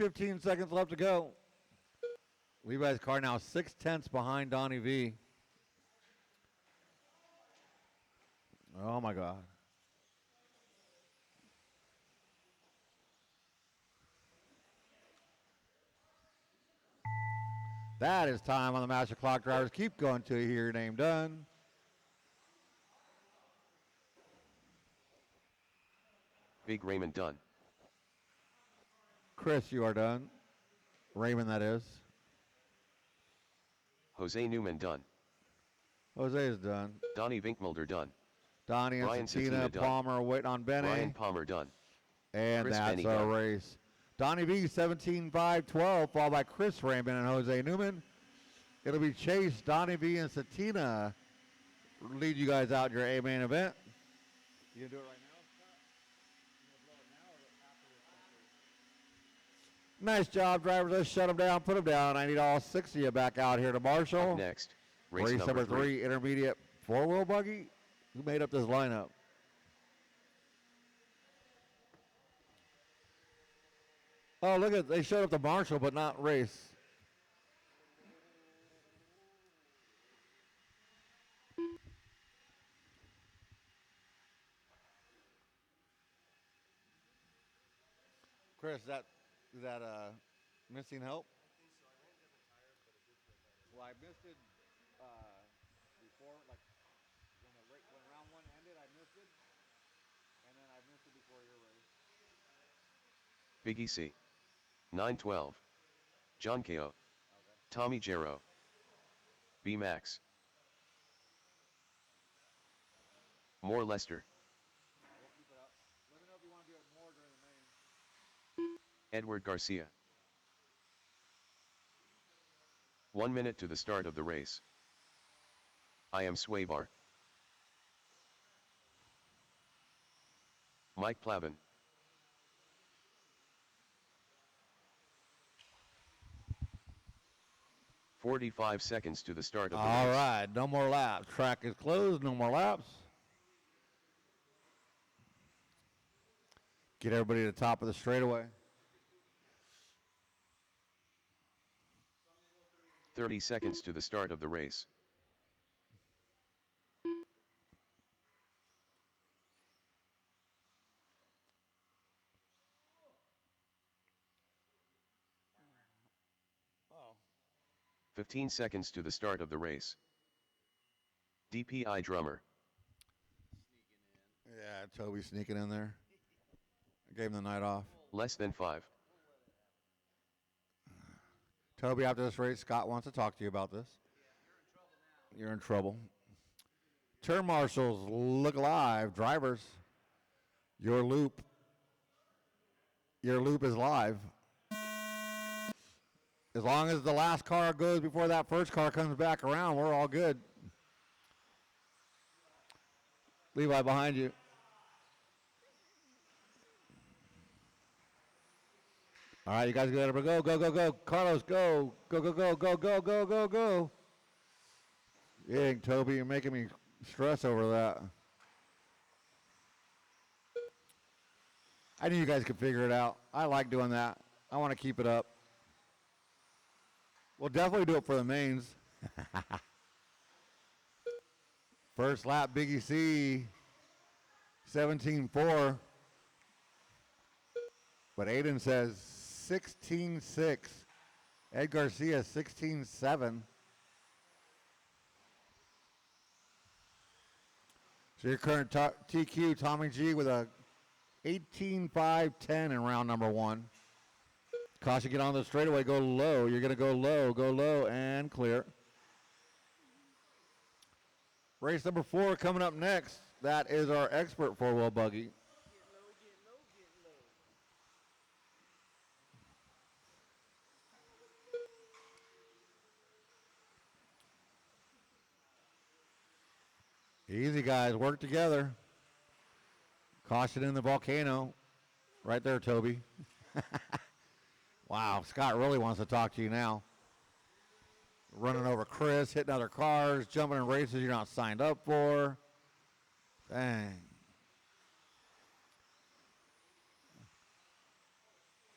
$15 seconds left to go. Levi's car now 6/10 behind Donnie V. Oh my God. That is time on the master clock. Drivers keep going till you hear your name done. Big Raymond done. Chris, you are done. Raymond, that is. Jose Newman done. Jose is done. Donnie Vinkmulder done. Donnie and Ryan Satina Satina done. Palmer waiting on Benny. Ryan Palmer done. And Chris that's Benny our done. race. Donnie V 17-5-12, followed by Chris Raymond and Jose Newman. It'll be Chase, Donnie V, and Satina lead you guys out in your A main event. You gonna do it right now, Scott? You gonna blow it now or after this? Nice job, drivers. Let's shut them down, put them down. I need all 6 of you back out here to Marshall. Up next, race number 3, intermediate 4-wheel buggy. Who made up this lineup? Oh, look at, they showed up to Marshall, but not race. Chris, is that missing help? Well, I missed it before, like when round 1 ended, I missed it, and then I missed it before your race. Big EC. 912. John Ko. Okay. Tommy Jarrow. B Max. More Lester. We'll keep it up. Let me know if you want to do it more during the main. Edward Garcia. 1 minute to the start of the race. I am Swaybar. Mike Plavin. "45 seconds to the start of the All race. right, no more laps. Track is closed, no more laps. Get everybody to the top of the straightaway. 30 seconds to the start of the race. Oh. 15 seconds to the start of the race. DPI drummer. Yeah, Toby sneaking in there. I gave him the night off. Less than 5. Toby, after this race, Scott wants to talk to you about this. You're in trouble. Turn marshals, look live. Drivers, your loop is live. As long as the last car goes before that first car comes back around, we're all good. Levi behind you. All right, you guys go, go, go, go, go. Carlos, go, go, go, go, go, go, go, go, go. Dang, Toby, you're making me stress over that. I knew you guys could figure it out. I like doing that. I want to keep it up. We'll definitely do it for the mains. First lap, Biggie C, 17-4. But Aiden says 16-6. Ed Garcia, 16-7. So your current TQ, Tommy G, with a 18-5-10 in round number 1. Caution, get on the straightaway, go low. You're going to go low, and clear. Race number 4 coming up next. That is our expert four-wheel buggy. Easy, guys. Work together. Caution in the volcano. Right there, Toby. Wow, Scott really wants to talk to you now. Running over Chris, hitting other cars, jumping in races you're not signed up for. Dang.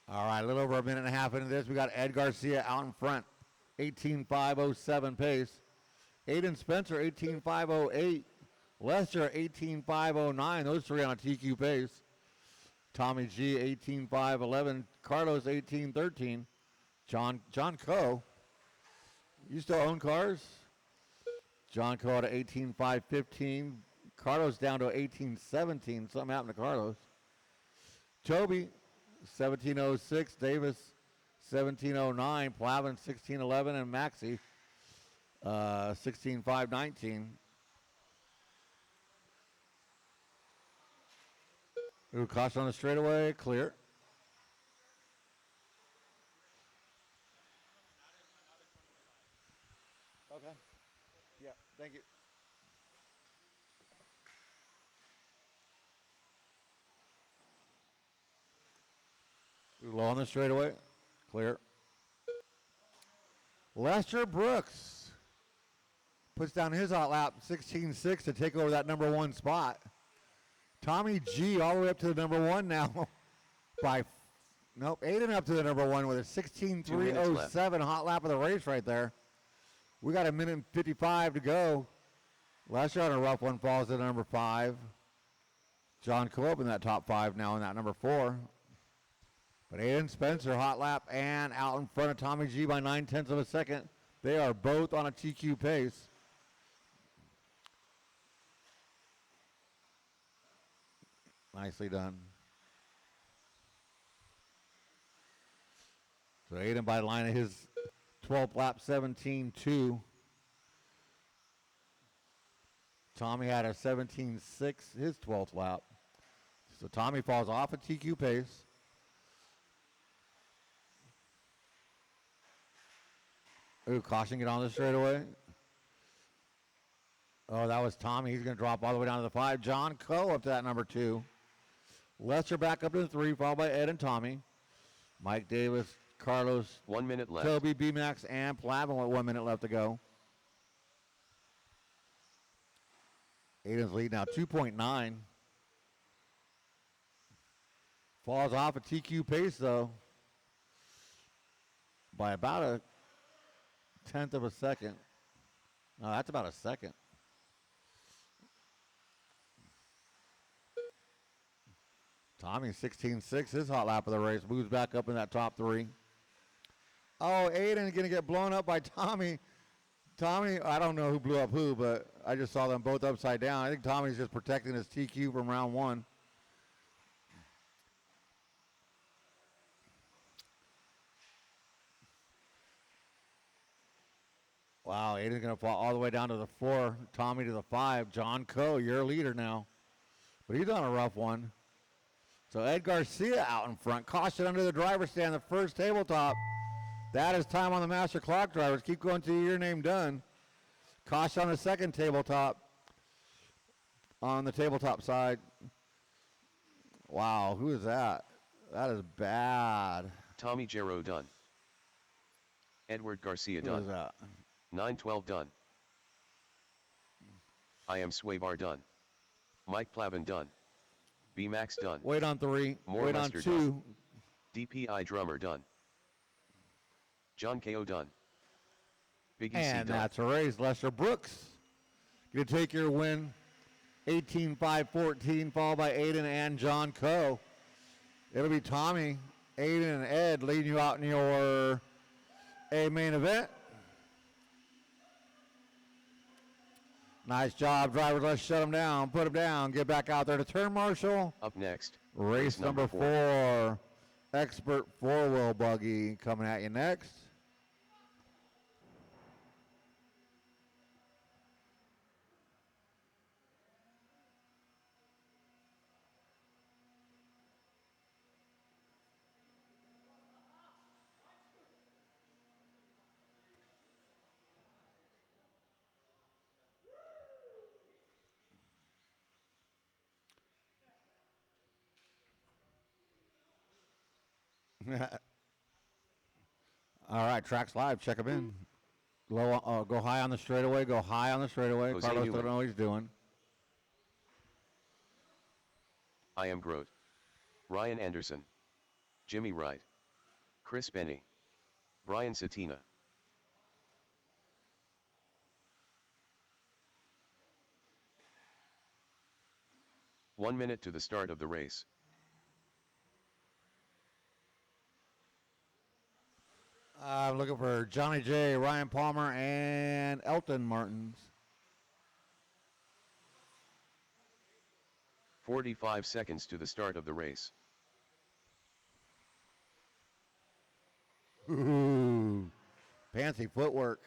All right, a little over a minute and a half into this. We got Ed Garcia out in front, 18.507 pace. Aiden Spencer, 18.508. Lester, 18.509. Those three on a TQ pace. Tommy G, 18.511. Carlos, 18.13. John Coe. You still own cars? John Coe at 18.515. Carlos down to 18.17. Something happened to Carlos. Toby, 17.06. Davis, 17.09. Plavin, 16.11. And Maxie, 16.519. Ooh, caution on the straightaway, clear. Okay. Yeah, thank you. Ooh, low on the straightaway, clear. Lester Brooks puts down his hot lap, 16.6 to take over that number 1 spot. Tommy G all the way up to the number 1 now by, Aiden up to the number 1 with a 16.307 hot lap of the race right there. We got a minute and 55 to go. Lester on a rough one falls to number 5. John Coe in that top 5 now in that number 4. But Aiden Spencer, hot lap and out in front of Tommy G by 0.9 of a second. They are both on a TQ pace. Nicely done. So Aiden by the line of his 12th lap, 17.2. Tommy had a 17.6, his 12th lap. So Tommy falls off at TQ pace. Ooh, caution, get on the straightaway. Oh, that was Tommy. He's going to drop all the way down to the 5. John Coe up to that number 2. Lester back up to the 3, followed by Ed and Tommy. Mike Davis, Carlos, 1 minute left. Toby, B-Max, and Plavin with 1 minute left to go. Aiden's lead now 2.9. Falls off a TQ pace, though, by about a 1/10 of a second. No, that's about a second. Tommy 16.6, his hot lap of the race, moves back up in that top 3. Oh, Aiden going to get blown up by Tommy. Tommy, I don't know who blew up who, but I just saw them both upside down. I think Tommy's just protecting his TQ from round 1. Wow, Aiden's going to fall all the way down to the 4. Tommy to the 5. John Coe, your leader now. But he's on a rough one. So Ed Garcia out in front. Caution under the driver's stand, the first tabletop. That is time on the master clock, drivers. Keep going till your name done. Caution on the second tabletop. On the tabletop side. Wow, who is that? That is bad. Tommy Jarrow done. Edward Garcia Who done. is that? 912 done. I am Swabar done. Mike Plavin done. B-Max done. Wait on 3. More Wait on Lester 2. done. DPI drummer done. John Ko done. Biggie C And done. that's a race. Lester Brooks going to take your win. 18.514, followed by Aiden and John Coe. It'll be Tommy, Aiden, and Ed leading you out in your A main event. Nice job, drivers. Let's shut them down, put them down, get back out there to turn marshal. Up next, Race number 4. Expert four-wheel buggy coming at you next. All right, tracks live. Check him in. Low, go high on the straightaway. Go high on the straightaway. Jose Carlos Newman. don't know what he's doing. I am Groot. Ryan Anderson. Jimmy Wright. Chris Benny. Brian Satina. One minute to the start of the race. I'm looking for Johnny J, Ryan Palmer, and Elton Martins. 45 seconds to the start of the race. Ooh, fancy footwork.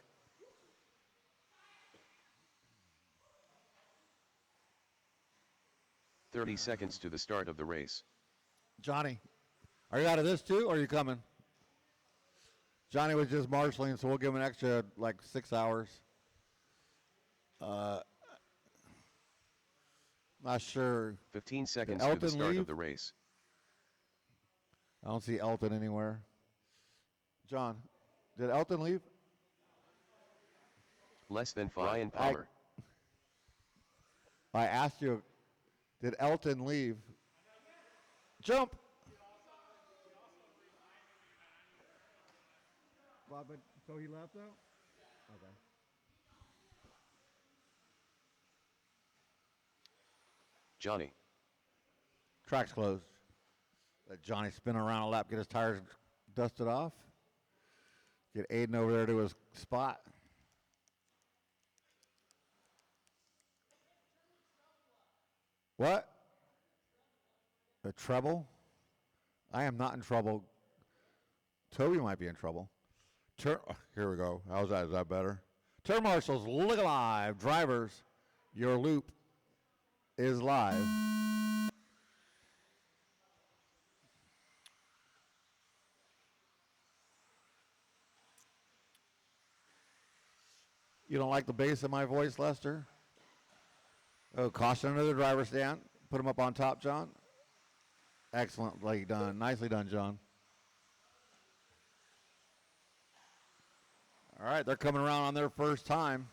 Thirty seconds to the start of the race. Johnny, are you out of this too, or are you coming? Johnny was just marshaling, so we'll give him an extra, like, 6 hours. Not sure. 15 seconds Did to the Elton start leave? of the race. I don't see Elton anywhere. John, did Elton leave? Less than 5. Ryan Palmer. I asked you, did Elton leave? Jump! But so he left though? Okay. Johnny. Track's closed. Let Johnny spin around a lap, get his tires dusted off. Get Aiden over there to his spot. What? The treble? I am not in trouble. Toby might be in trouble. Here we go. How's that? Is that better? Turn marshals, look alive. Drivers, your loop is live. You don't like the bass of my voice, Lester? Oh, caution under the driver's stand. Put him up on top, John. Excellently done. Nicely done, John. All right, they're coming around on their first time.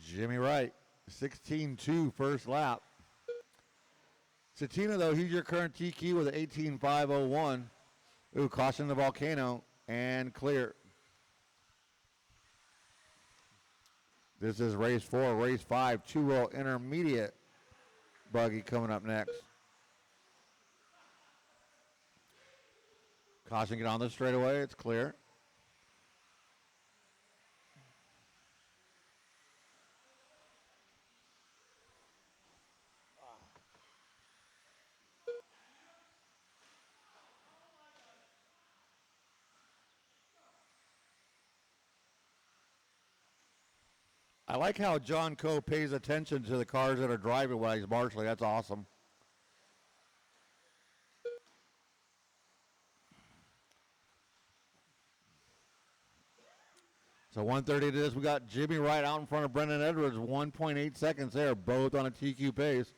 Jimmy Wright, 16.2 first lap. Satina, though, he's your current TQ with an 18.501. Ooh, caution the volcano and clear. This is race 4, race 5, 2-wheel intermediate buggy coming up next. Caution, get on the straightaway. It's clear. I like how John Coe pays attention to the cars that are driving while he's marshalling. That's awesome. So 1:30 to this, we got Jimmy Wright out in front of Brendan Edwards, 1.8 seconds there, both on a TQ pace.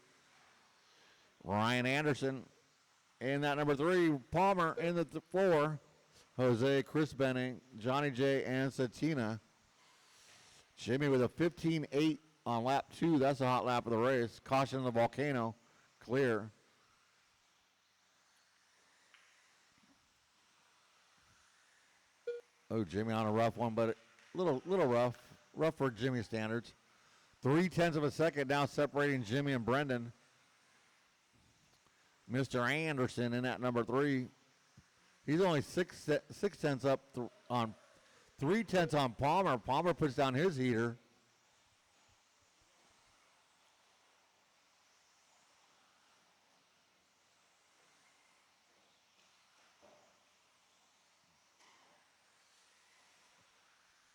Ryan Anderson in that number 3, Palmer in the 4, Jose, Chris Benning, Johnny J, and Satina. Jimmy with a 15.8 on lap 2. That's a hot lap of the race. Caution in the volcano, clear. Oh, Jimmy on a rough one, but little rough for Jimmy standards. 0.3 of a second now separating Jimmy and Brendan. Mr. Anderson in that number 3. He's only 6/10 up on 0.3 on Palmer. Palmer puts down his heater.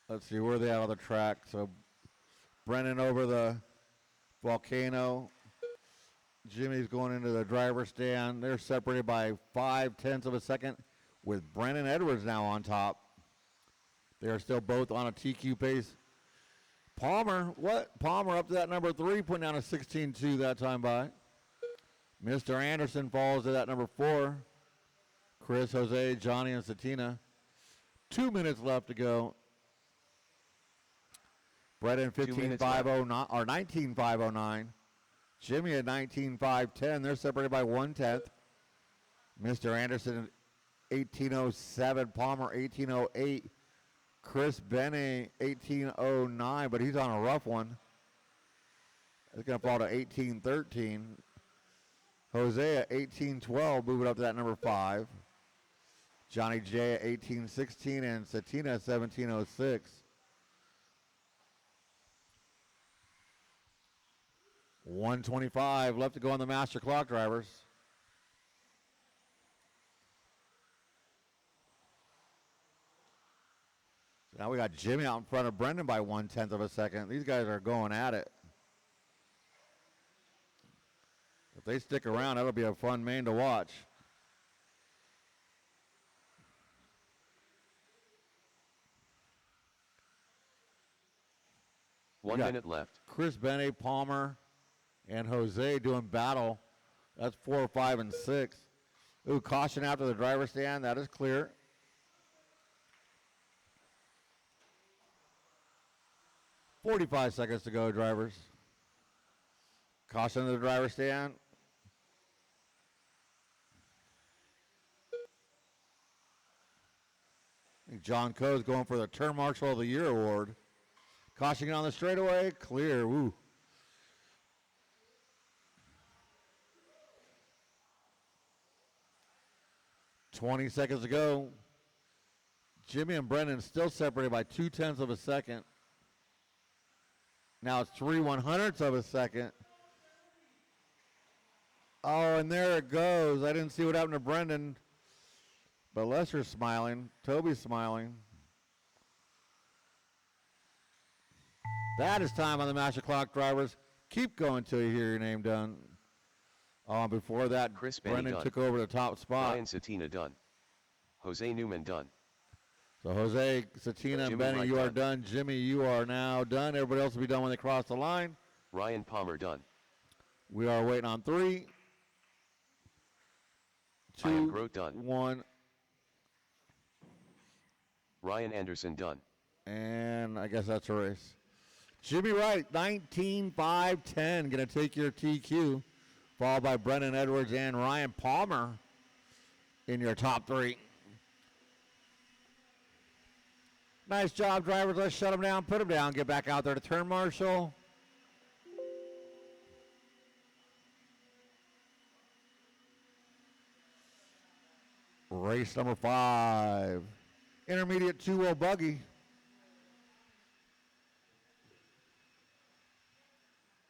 Let's see where they at on the track. So Brennan over the volcano. Jimmy's going into the driver's stand. They're separated by 0.5 of a second with Brennan Edwards now on top. They are still both on a TQ pace. Palmer up to that number 3, putting down a 16.2 that time by. Mr. Anderson falls to that number 4. Chris, Jose, Johnny, and Satina. 2 minutes left to go. Brennan 15.509 or 19.509. Jimmy at 19.510. They're separated by 1/10. Mr. Anderson 18.07. Palmer 18.08. Chris Benny 18.09, but he's on a rough one. It's going to fall to 18.13. Jose at 18.12, moving up to that number 5. Johnny J at 18.16 and Satina at 17.06. $125 left to go on the master clock, drivers. So now we got Jimmy out in front of Brendan by 1/10 of a second. These guys are going at it. If they stick around, that'll be a fun main to watch. One minute left. Chris Benny, Palmer, and Jose doing battle. That's 4, 5, and 6. Ooh, caution after the driver's stand. That is clear. $45 seconds to go, drivers. Caution to the driver's stand. I think John Coe's going for the Turn Marshal of the Year award. Caution on the straightaway, clear. Woo. $20 seconds to go. Jimmy and Brendan still separated by 2/10 of a second. Now it's 3/100ths of a second. Oh, and there it goes. I didn't see what happened to Brendan, but Lester's smiling. Toby's smiling. That is time on the master clock, drivers. Keep going till you hear your name done. Before that, Chris Benny Brendan done. took over the top spot. Ryan Satina done. Jose Newman done. So Jose, Satina, and Jimmy Benny, Wright you are done. done. Jimmy, you are now done. Everybody else will be done when they cross the line. Ryan Palmer done. We are waiting on 3, Ian 2, Grote done. 1, Ryan Anderson done. and I guess that's a race. Jimmy Wright, 19.510, going to take your TQ, followed by Brendan Edwards and Ryan Palmer in your top 3. Nice job, drivers. Let's shut them down, put them down, get back out there to turn marshal. Race number 5, intermediate 2-wheel buggy.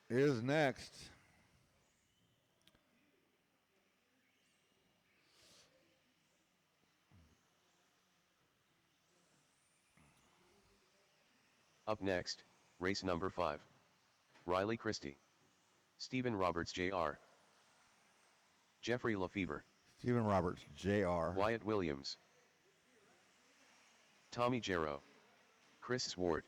Is next. Up next, race number 5. Riley Christie. Stephen Roberts Jr. Jeffrey Lefevre. Stephen Roberts, Jr. Wyatt Williams. Tommy Jarrow. Chris Swart.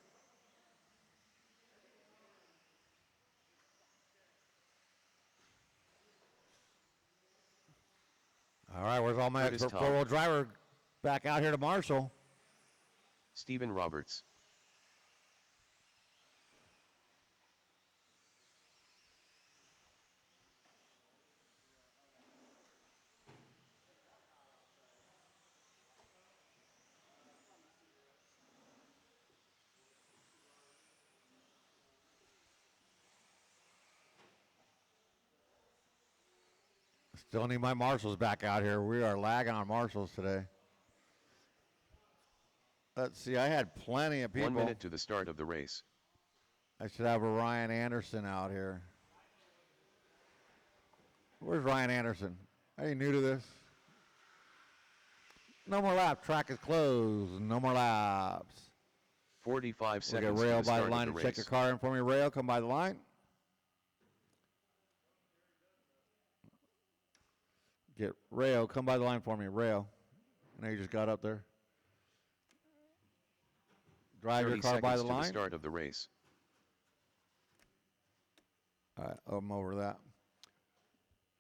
All right, where's all my Curtis expert Tom. four-wheel driver back out here to Marshall? Stephen Roberts. Still need my marshals back out here. We are lagging on marshals today. Let's see, I had plenty of people. 1 minute to the start of the race. I should have a Ryan Anderson out here. Where's Ryan Anderson? Are you new to this? No more laps. Track is closed. No more laps. 45 We'll seconds get to Rail the by start the line of to the check your race. car in for me. Rail, come by the line. Get Rail, come by the line for me. Rail. I know you just got up there. Drive 30 your car seconds by the to line. the start of the race. All right, I'm over that.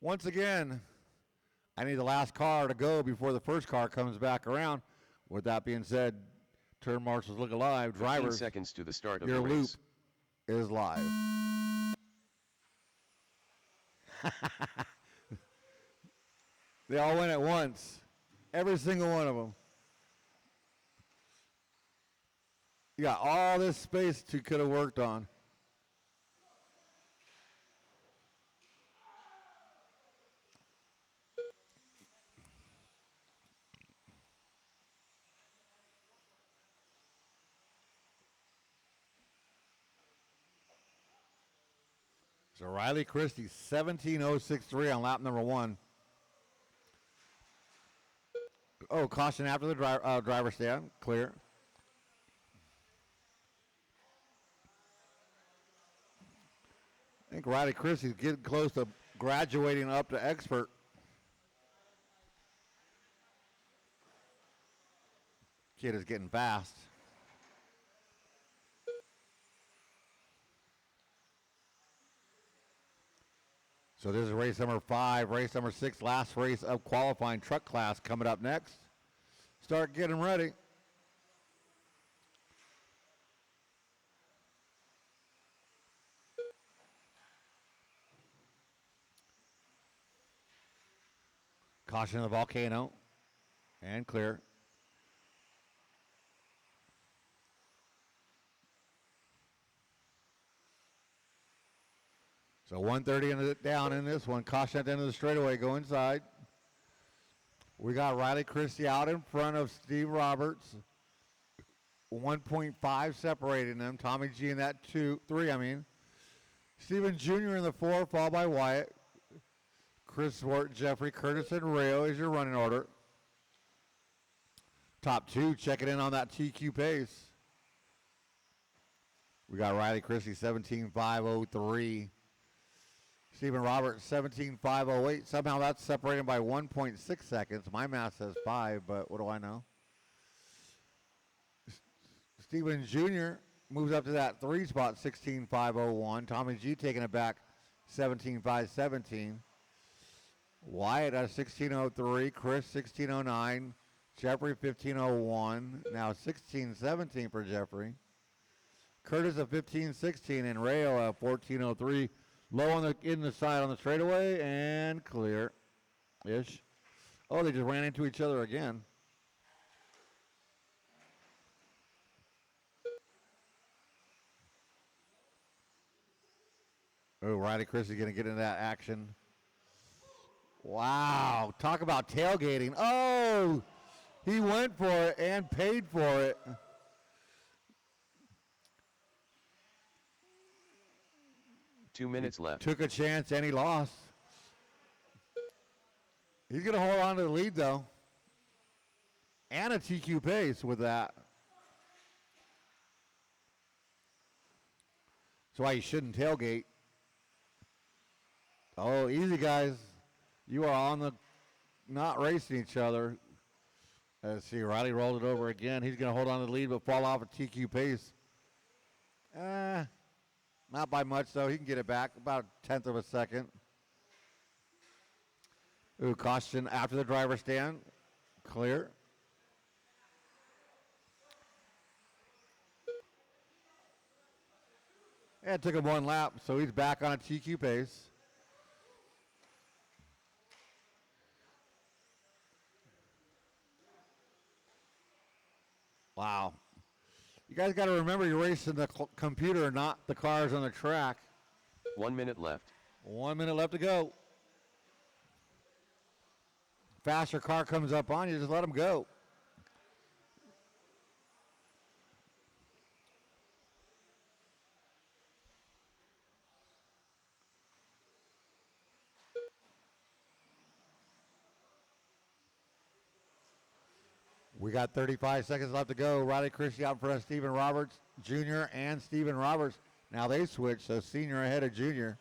Once again, I need the last car to go before the first car comes back around. With that being said, turn marshals look alive. 15 Drivers, seconds to the start of your the loop race. is live. They all went at once. Every single one of them. You got all this space to could have worked on. So Riley Christie, 17.063 on lap number 1. Oh, caution after the driver stand. Clear. I think Riley Christie's getting close to graduating up to expert. Kid is getting fast. So this is race number 5, race number 6, last race of qualifying truck class coming up next. Start getting ready. Caution the volcano. And clear. So 130 down in this one. Caution at the end of the straightaway. Go inside. We got Riley Christie out in front of Steve Roberts. 1.5 separating them. Tommy G in that 3. Stephen Jr. in the 4, followed by Wyatt. Chris Swart, Jeffrey, Curtis, and Rayo is your running order. Top 2 checking in on that TQ pace. We got Riley Christie, 17.503. Stephen Roberts, 17.508. Somehow that's separated by 1.6 seconds. My math says 5, but what do I know? Stephen Jr. moves up to that 3 spot, 16.501. Tommy G taking it back, 17.517. Wyatt at 16.03. Chris, 16.09. Jeffrey, 15.01. Now 16.17 for Jeffrey. Curtis at 15.16 and Rayo at 14.03. Low on the side on the straightaway and clear-ish. Oh, they just ran into each other again. Oh, Riley Chris is going to get into that action. Wow, talk about tailgating. Oh, he went for it and paid for it. Two minutes left. Took a chance and he lost. He's going to hold on to the lead, though. And a TQ pace with that. That's why you shouldn't tailgate. Oh, easy, guys. You are on the not racing each other. Let's see, Riley rolled it over again. He's going to hold on to the lead but fall off a TQ pace. Not by much, though. He can get it back about a 1/10 of a second. Ooh, caution after the driver stand. Clear. Yeah, it took him 1 lap, so he's back on a TQ pace. Wow. You guys got to remember you're racing the computer, not the cars on the track. 1 minute left. 1 minute left to go. Faster car comes up on you, just let them go. We got 35 seconds left to go. Riley Christie out in front of Stephen Roberts, Jr. and Stephen Roberts. Now they switch, so senior ahead of junior.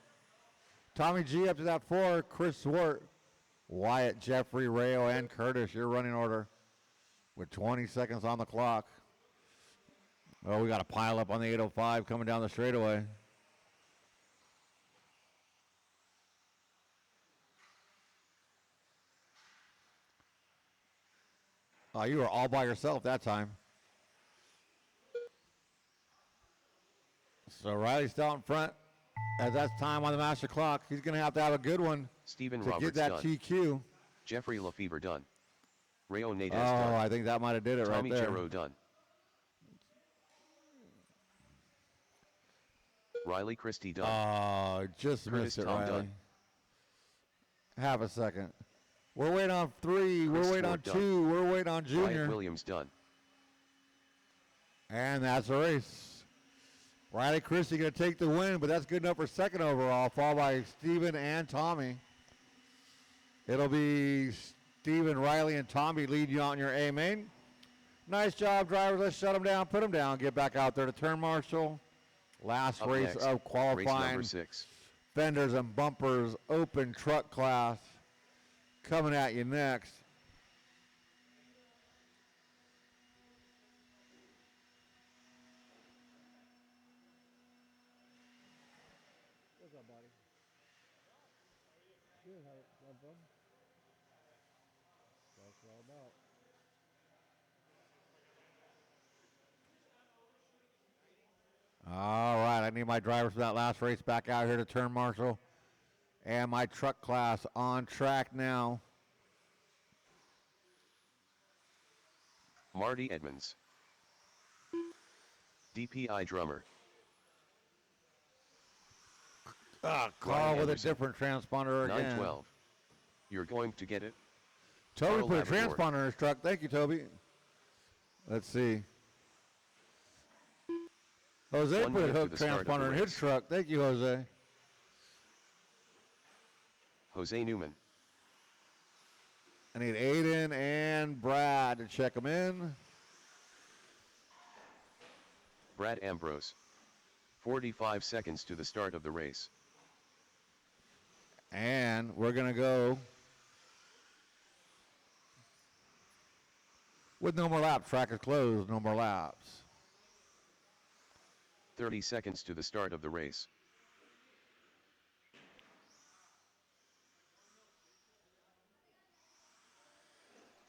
Tommy G up to that 4. Chris Swart, Wyatt, Jeffrey, Rayo, and Curtis, your running order with 20 seconds on the clock. Oh, we got a pile up on the 805 coming down the straightaway. Oh, you were all by yourself that time. So Riley's still in front. As that's time on the master clock, he's going to have a good one Stephen to Roberts get that done. TQ. Jeffrey Lefevre done. Rayo Nadez Oh, done. I think that might have did it Tommy right there. Chero done. Riley Christie done. Oh, just Curtis missed it, Tom Riley. done. Have a second. We're waiting on 3. Chris We're waiting on Ford 2. done. We're waiting on Wyatt Junior. Williams done. And that's a race. Riley Christie going to take the win, but that's good enough for second overall, followed by Steven and Tommy. It'll be Steven, Riley, and Tommy leading you on your A main. Nice job, drivers. Let's shut them down, put them down, get back out there to turn marshal. Last Up race next, of race qualifying. number 6. Fenders and bumpers, open truck class. Coming at you next. What's up, buddy? Good, how fun? That's what all about. All right, I need my drivers for that last race back out here to turn marshal. And my truck class on track now. Marty Edmonds. DPI drummer. Call with Anderson. a different transponder again. 912. You're going to get it? Toby Carl put a Labrador. transponder in his truck. Thank you, Toby. Let's see. Jose 1 put a minute to hook the start of the transponder in his race. truck. Thank you, Jose. Jose Newman. I need Aiden and Brad to check them in. Brad Ambrose. 45 seconds to the start of the race. And we're going to go with no more laps. Track is closed. No more laps. 30 seconds to the start of the race.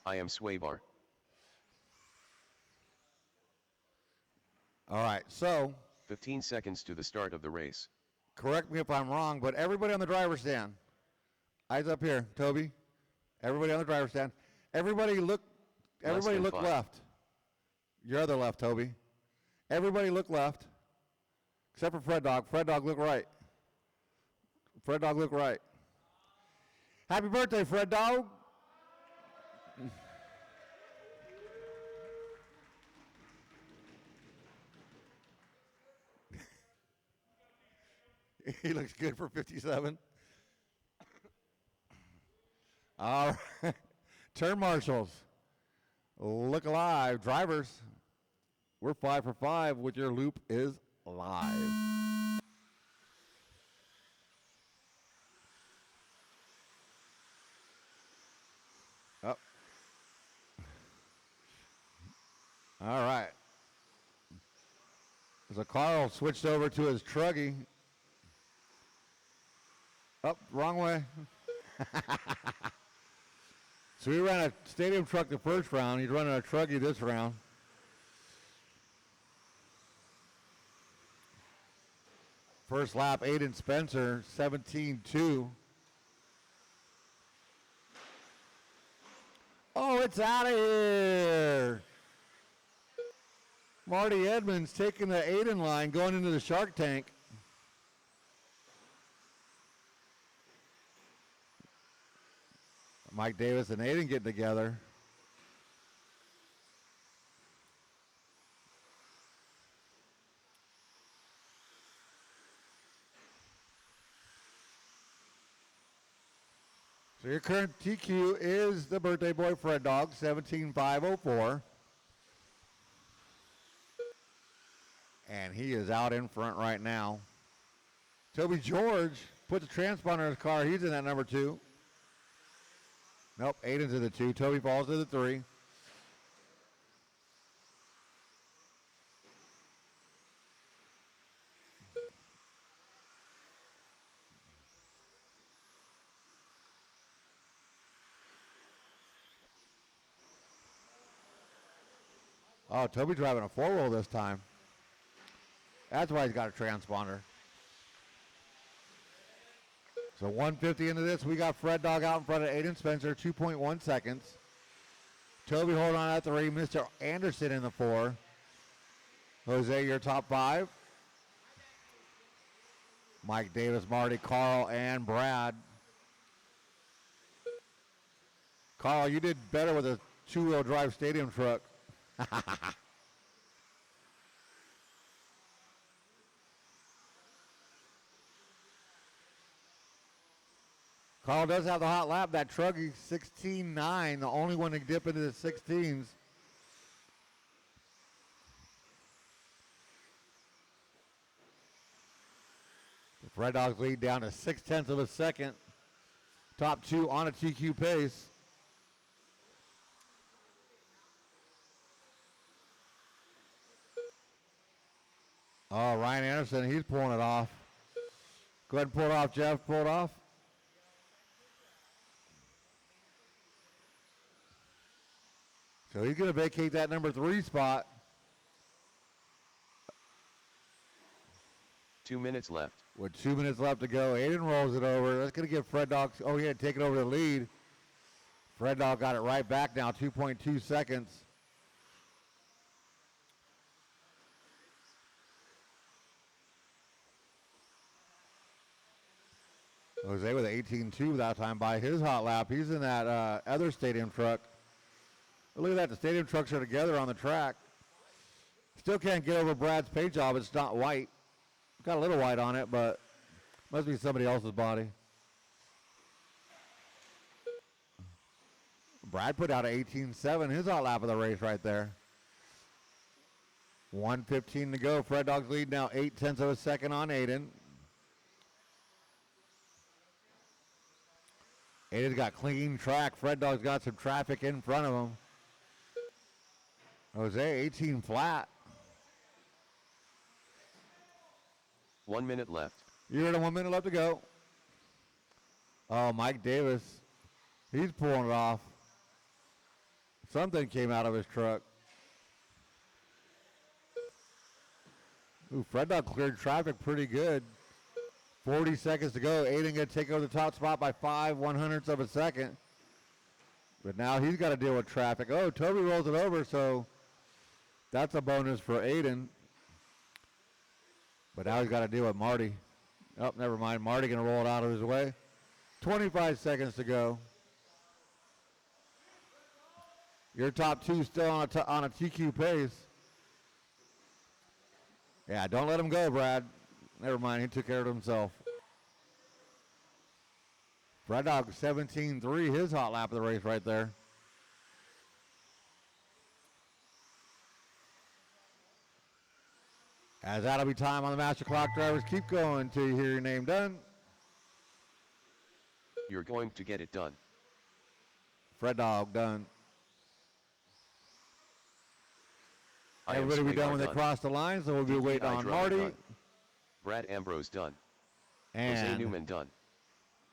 I am Swaybar. All right, so 15 seconds to the start of the race. correct me if I'm wrong, but everybody on the driver's stand. Eyes up here, Toby. Everybody on the driver's stand. Everybody look than look 5. left. Your other left, Toby. Everybody look left. Except for Fred Dog. Fred Dog, look right. Fred Dog, look right. Happy birthday, Fred Dog. He looks good for 57. All right. Turn marshals. Look alive. Drivers, we're 5 for 5 with your loop is live. Up. All right. So Carl switched over to his truggy. Up, wrong way. So he ran a stadium truck the first round. He's running a truggy this round. First lap, Aiden Spencer, 17-2. Oh, it's out of here. Marty Edmonds taking the Aiden line, going into the Shark Tank. Mike Davis and Aiden getting together. So your current TQ is the birthday boy Fred Dog, 17504. And he is out in front right now. Toby George put the transponder in his car. He's in that number 2. Nope, Aiden's in the 2. Toby falls to the 3. Oh, Toby driving a four-wheel this time. That's why he's got a transponder. So 150 into this. We got Fred Dog out in front of Aiden Spencer, 2.1 seconds. Toby holding on at 3. Mr. Anderson in the 4. Jose, your top 5. Mike Davis, Marty, Carl, and Brad. Carl, you did better with a two-wheel drive stadium truck. Carl does have the hot lap. That Truggy 16.9, the only one to dip into the 16s. The Red Dogs lead down to 0.6 of a second. Top 2 on a TQ pace. Oh, Ryan Anderson, he's pulling it off. Go ahead and pull it off, Jeff. Pull it off. So he's going to vacate that number 3 spot. 2 minutes left. With 2 minutes left to go, Aiden rolls it over. That's going to give Fred Dog, oh, he had to take it over the lead. Fred Dog got it right back now, 2.2 seconds. Jose with 18.2 that time by his hot lap. He's in that other stadium truck. But look at that, the stadium trucks are together on the track. Still can't get over Brad's paint job. It's not white. Got a little white on it, but must be somebody else's body. Brad put out an 18.7, his hot lap of the race right there. 1:15 to go. Fred Dog's lead now 0.8 of a second on Aiden. Aiden's got clean track. Fred Dog's got some traffic in front of him. Jose, 18 flat. 1 minute left. You're at 1 minute left to go. Oh, Mike Davis. He's pulling it off. Something came out of his truck. Ooh, Fred Dog cleared traffic pretty good. 40 seconds to go. Aiden going to take over the top spot by 5/100ths of a second. But now he's got to deal with traffic. Oh, Toby rolls it over, so that's a bonus for Aiden. But now he's got to deal with Marty. Oh, never mind. Marty going to roll it out of his way. 25 seconds to go. Your top 2 still on a TQ pace. Yeah, don't let him go, Brad. Never mind, he took care of himself. Fred Dog 17.3, his hot lap of the race right there. As that'll be time on the master clock, drivers. Keep going till you hear your name done. You're going to get it done. Fred Dog done. I am Everybody will be Swagar done when they done. cross the line, so we'll be DPI waiting on Drummer Marty. done. Brad Ambrose done. Jose And Newman done.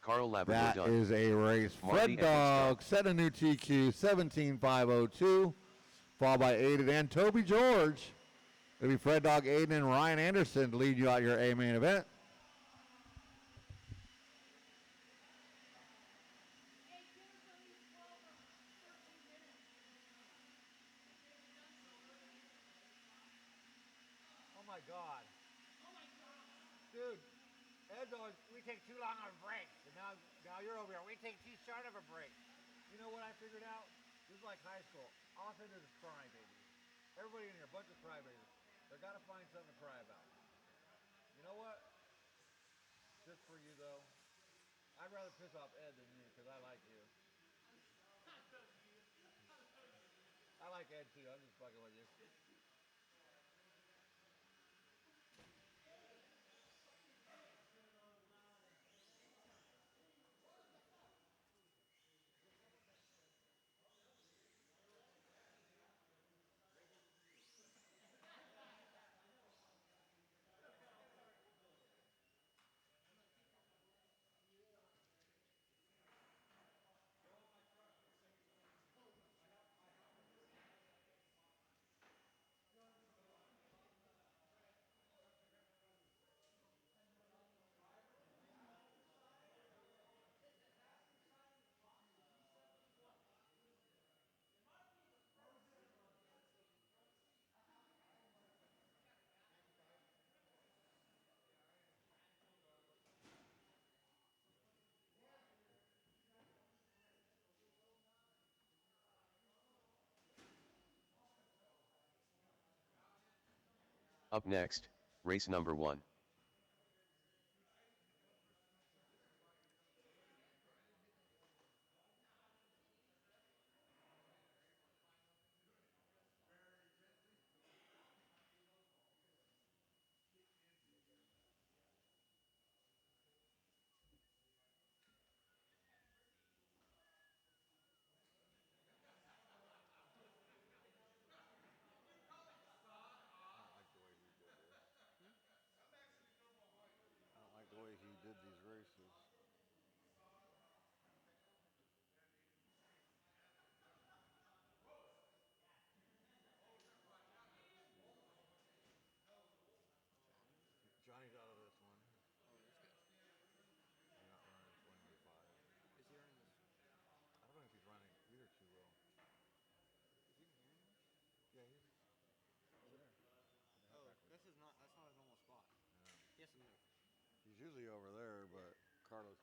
Carl Labrador that done. is a race. Marty Fred Evans Dog set a new TQ, 17.502, followed by Aiden and Toby George. It'll be Fred Dog, Aiden, and Ryan Anderson to lead you out your A main event. Oh my God. Dude, Ed's always, we take too long on breaks. And now you're over here. We take too short of a break. You know what I figured out? This is like high school. All I do is cry, baby. Everybody in here, bunch of crybabies. They gotta find something to cry about. You know what? Just for you though. I'd rather piss off Ed than you because I like you. I like Ed too. I'm just fucking with you. Up next, race number 1. I don't like the way he did these races. Johnny's out of this one. Oh, this guy's. He's not running 25. Is he running this? I don't know if he's running either too well. Is he even here anymore? Yeah, he's. Over there. Oh, this is not. That's not his normal spot. Yeah. He has to move. He's usually over there, but Carlos